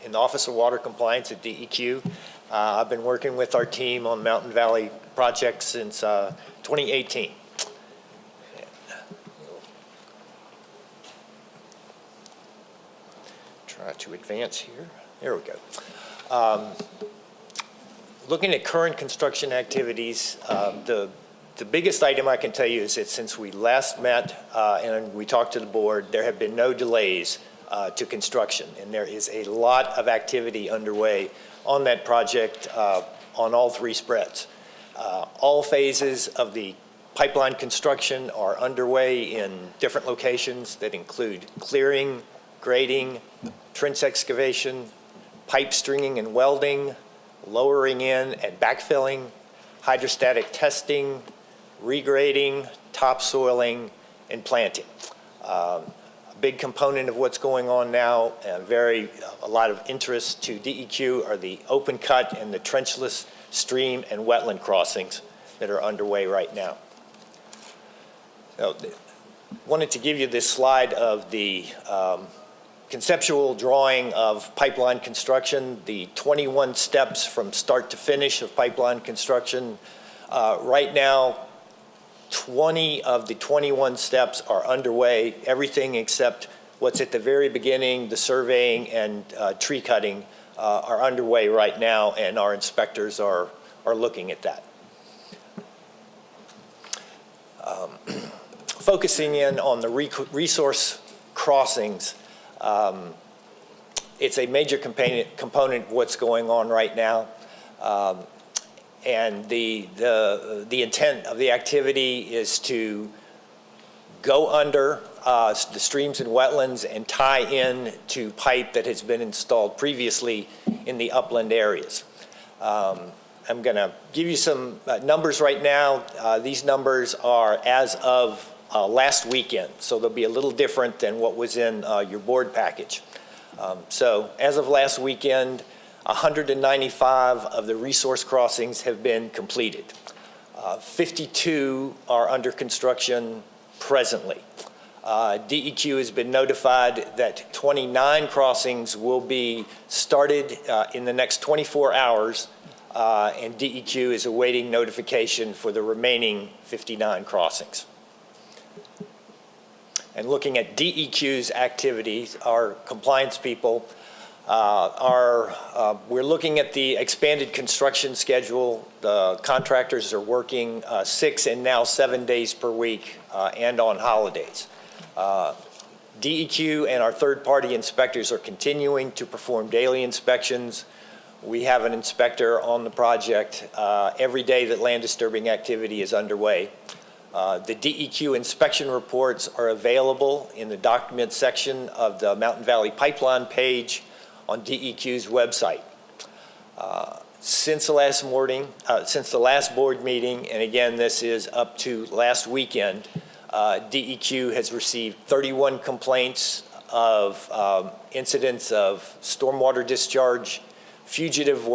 S19: in the Office of Water Compliance at DEQ. I've been working with our team on Mountain Valley projects since 2018. Try to advance here. There we go. Looking at current construction activities, the biggest item I can tell you is that since we last met and we talked to the board, there have been no delays to construction. And there is a lot of activity underway on that project on all three spreads. All phases of the pipeline construction are underway in different locations that include clearing, grading, trench excavation, pipe stringing and welding, lowering in and backfilling, hydrostatic testing, regrading, topsoiling, and planting. A big component of what's going on now, a lot of interest to DEQ, are the open cut and the trenchless stream and wetland crossings that are underway right now. So, wanted to give you this slide of the conceptual drawing of pipeline construction, the 21 steps from start to finish of pipeline construction. Right now, 20 of the 21 steps are underway, everything except what's at the very beginning, the surveying and tree cutting are underway right now, and our inspectors are looking at that. Focusing in on the resource crossings, it's a major component of what's going on right now. And the intent of the activity is to go under the streams and wetlands and tie in to pipe that has been installed previously in the upland areas. I'm going to give you some numbers right now. These numbers are as of last weekend, so they'll be a little different than what was in your board package. So as of last weekend, 195 of the resource crossings have been completed. 52 are under construction presently. DEQ has been notified that 29 crossings will be started in the next 24 hours, and DEQ is awaiting notification for the remaining 59 crossings. And looking at DEQ's activities, our compliance people we're looking at the expanded construction schedule. The contractors are working 6 and now 7 days per week and on holidays. DEQ and our third-party inspectors are continuing to perform daily inspections. We have an inspector on the project every day that land disturbing activity is underway. The DEQ inspection reports are available in the document section of the Mountain Valley Pipeline page on DEQ's website. Since the last board meeting, and again, this is up to last weekend, DEQ has received 31 complaints of incidents of stormwater discharge, fugitive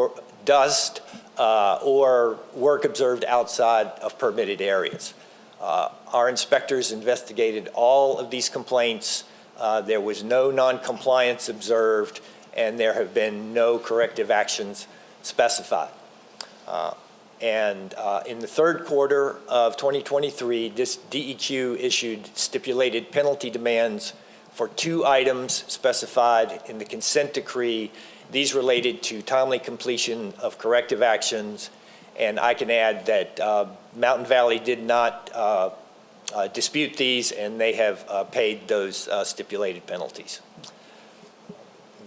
S19: dust, or work observed outside of permitted areas. Our inspectors investigated all of these complaints. There was no non-compliance observed, and there have been no corrective actions specified. In the third quarter of 2023, this DEQ issued stipulated penalty demands for 2 items specified in the consent decree. These related to timely completion of corrective actions, and I can add that Mountain Valley did not dispute these, and they have paid those stipulated penalties.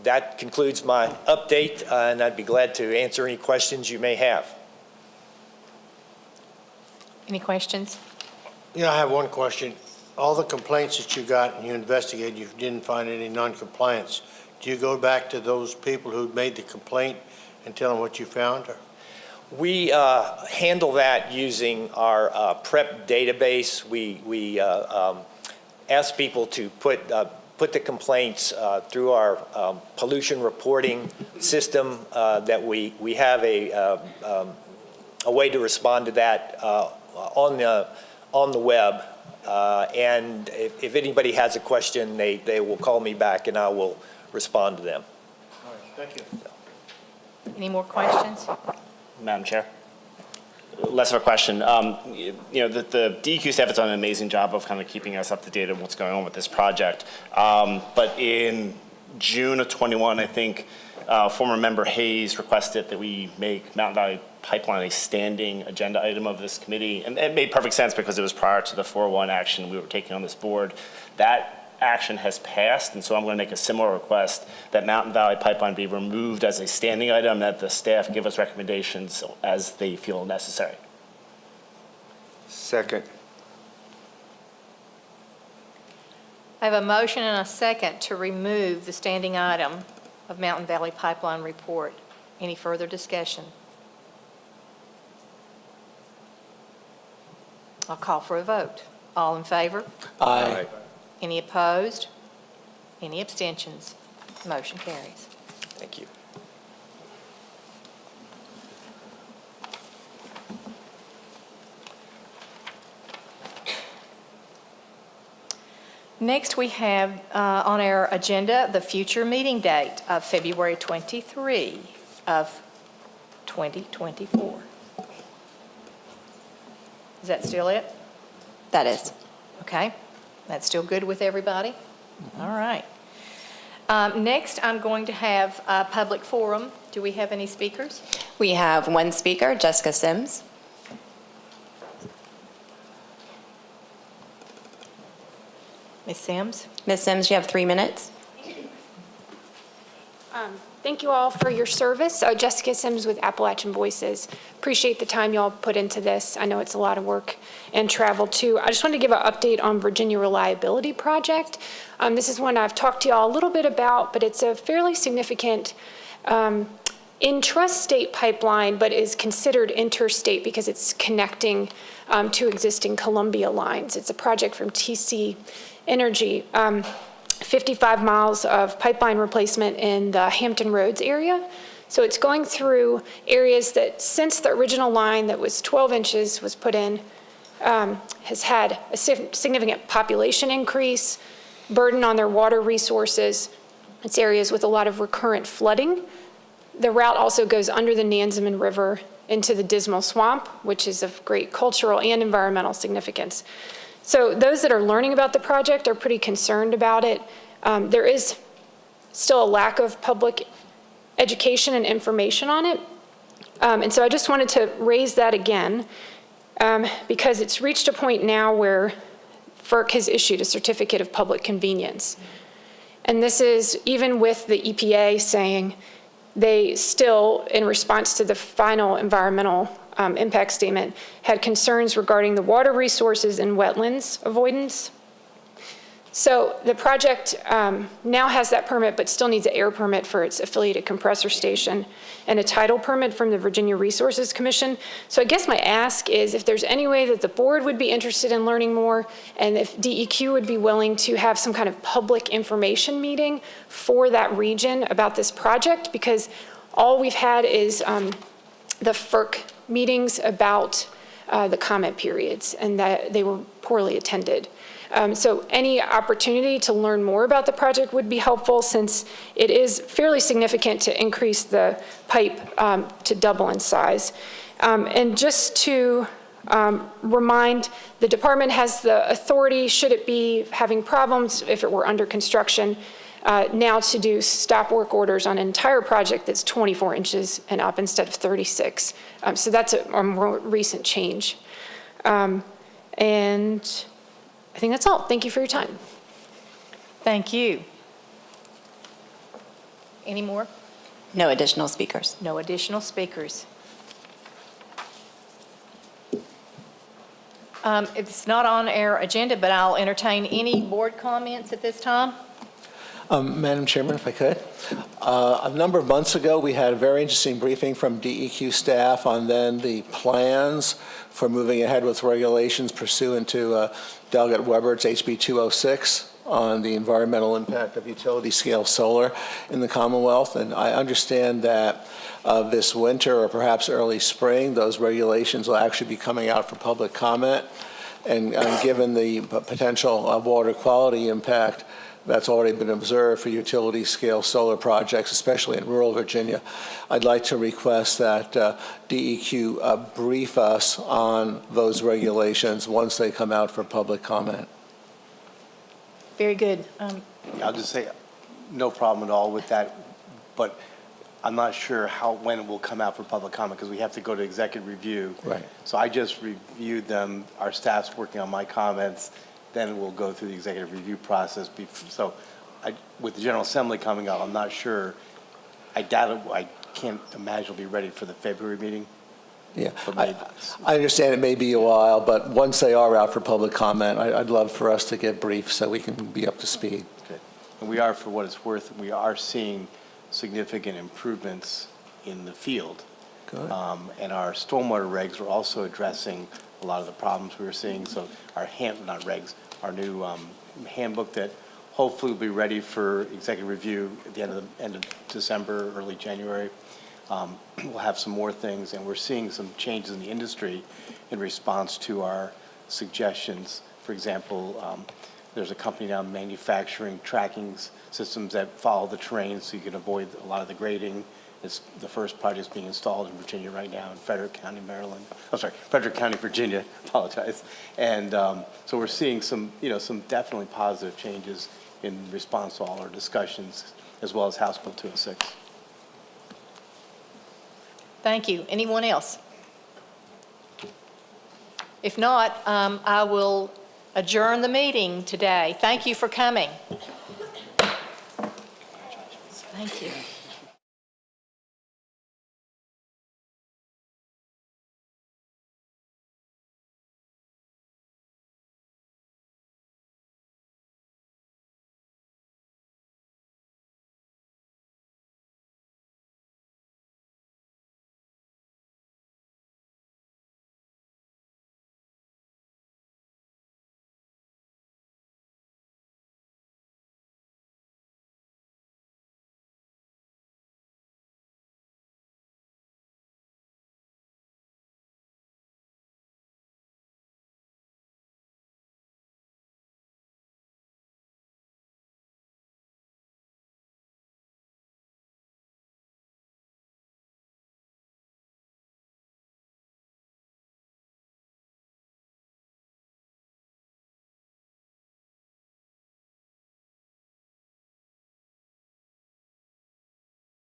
S19: That concludes my update, and I'd be glad to answer any questions you may have.
S1: Any questions?
S5: Yeah, I have one question. All the complaints that you got and you investigated, you didn't find any non-compliance. Do you go back to those people who made the complaint and tell them what you found? Or?
S19: We handle that using our PREP database. We ask people to put the complaints through our pollution reporting system that we have a way to respond to that on the web. And if anybody has a question, they will call me back and I will respond to them.
S5: All right, thank you.
S1: Any more questions?
S4: Madam Chair, less of a question. The DEQ staff has done an amazing job of kind of keeping us up to date on what's going on with this project. But in June of 21, I think former member Hayes requested that we make Mountain Valley pipeline a standing agenda item of this committee. And it made perfect sense because it was prior to the 401 action we were taking on this board. That action has passed, and so I'm going to make a similar request that Mountain Valley Pipeline be removed as a standing item, that the staff give us recommendations as they feel necessary.
S2: Second.
S1: I have a motion and a second to remove the standing item of Mountain Valley Pipeline report. Any further discussion? I'll call for a vote. All in favor?
S3: Aye.
S1: Any opposed? Any abstentions? Motion carries.
S19: Thank you.
S1: Next, we have on our agenda the future meeting date of February 23 of 2024. Is that still it?
S12: That is.
S1: Okay. That's still good with everybody? All right. Next, I'm going to have a public forum. Do we have any speakers?
S12: We have one speaker, Jessica Sims.
S1: Ms. Sims?
S12: Ms. Sims, you have 3 minutes.
S20: Thank you all for your service. Jessica Sims with Appalachian Voices. Appreciate the time you all put into this. I know it's a lot of work and travel too. I just wanted to give an update on Virginia Reliability Project. This is one I've talked to you all a little bit about, but it's a fairly significant intrastate pipeline, but is considered interstate because it's connecting to existing Columbia lines. It's a project from TC Energy. 55 miles of pipeline replacement in the Hampton Roads area. So it's going through areas that since the original line that was 12 inches was put in, has had a significant population increase, burden on their water resources. It's areas with a lot of recurrent flooding. The route also goes under the Nansemond River into the Dismal Swamp, which is of great cultural and environmental significance. So those that are learning about the project are pretty concerned about it. There is still a lack of public education and information on it. And so I just wanted to raise that again because it's reached a point now where FERC has issued a certificate of public convenience. And this is even with the EPA saying they still, in response to the final environmental impact statement, had concerns regarding the water resources and wetlands avoidance. So the project now has that permit, but still needs an air permit for its affiliated compressor station and a tidal permit from the Virginia Resources Commission. So I guess my ask is if there's any way that the board would be interested in learning more, and if DEQ would be willing to have some kind of public information meeting for that region about this project, because all we've had is the FERC meetings about the comment periods, and that they were poorly attended. So any opportunity to learn more about the project would be helpful, since it is fairly significant to increase the pipe to double in size. And just to remind, the department has the authority, should it be having problems, if it were under construction, now to do stop work orders on an entire project that's 24 inches and up instead of 36. So that's a more recent change. And I think that's all. Thank you for your time.
S1: Thank you. Any more?
S12: No additional speakers.
S1: No additional speakers. It's not on our agenda, but I'll entertain any board comments at this time.
S3: Madam Chairman, if I could. A number of months ago, we had a very interesting briefing from DEQ staff on then the plans for moving ahead with regulations pursuant to Delegate Weber's HB 206 on the environmental impact of utility scale solar in the Commonwealth. And I understand that this winter or perhaps early spring, those regulations will actually be coming out for public comment. And given the potential water quality impact that's already been observed for utility scale solar projects, especially in rural Virginia, I'd like to request that DEQ brief us on those regulations once they come out for public comment.
S1: Very good.
S14: I'll just say, no problem at all with that, but I'm not sure when it will come out for public comment, because we have to go to executive review.
S3: Right.
S14: So I just reviewed them, our staff's working on my comments, then we'll go through the executive review process. So with the General Assembly coming up, I'm not sure, I can't imagine it'll be ready for the February meeting.
S3: Yeah, I understand it may be a while, but once they are out for public comment, I'd love for us to get briefed so we can be up to speed.
S14: Okay. And we are, for what it's worth, we are seeing significant improvements in the field.
S3: Good.
S14: And our stormwater regs are also addressing a lot of the problems we were seeing. So our our new handbook that hopefully will be ready for executive review at the end of December, early January. We'll have some more things, and we're seeing some changes in the industry in response to our suggestions. For example, there's a company now manufacturing tracking systems that follow the terrain so you can avoid a lot of the grading. It's the first project's being installed in Virginia right now, in Frederick County, Maryland. Oh, sorry, Frederick County, Virginia. Apologize. And so we're seeing some definitely positive changes in response to all our discussions, as well as House Bill 206.
S1: Thank you. Anyone else? If not, I will adjourn the meeting today. Thank you for coming. Thank you.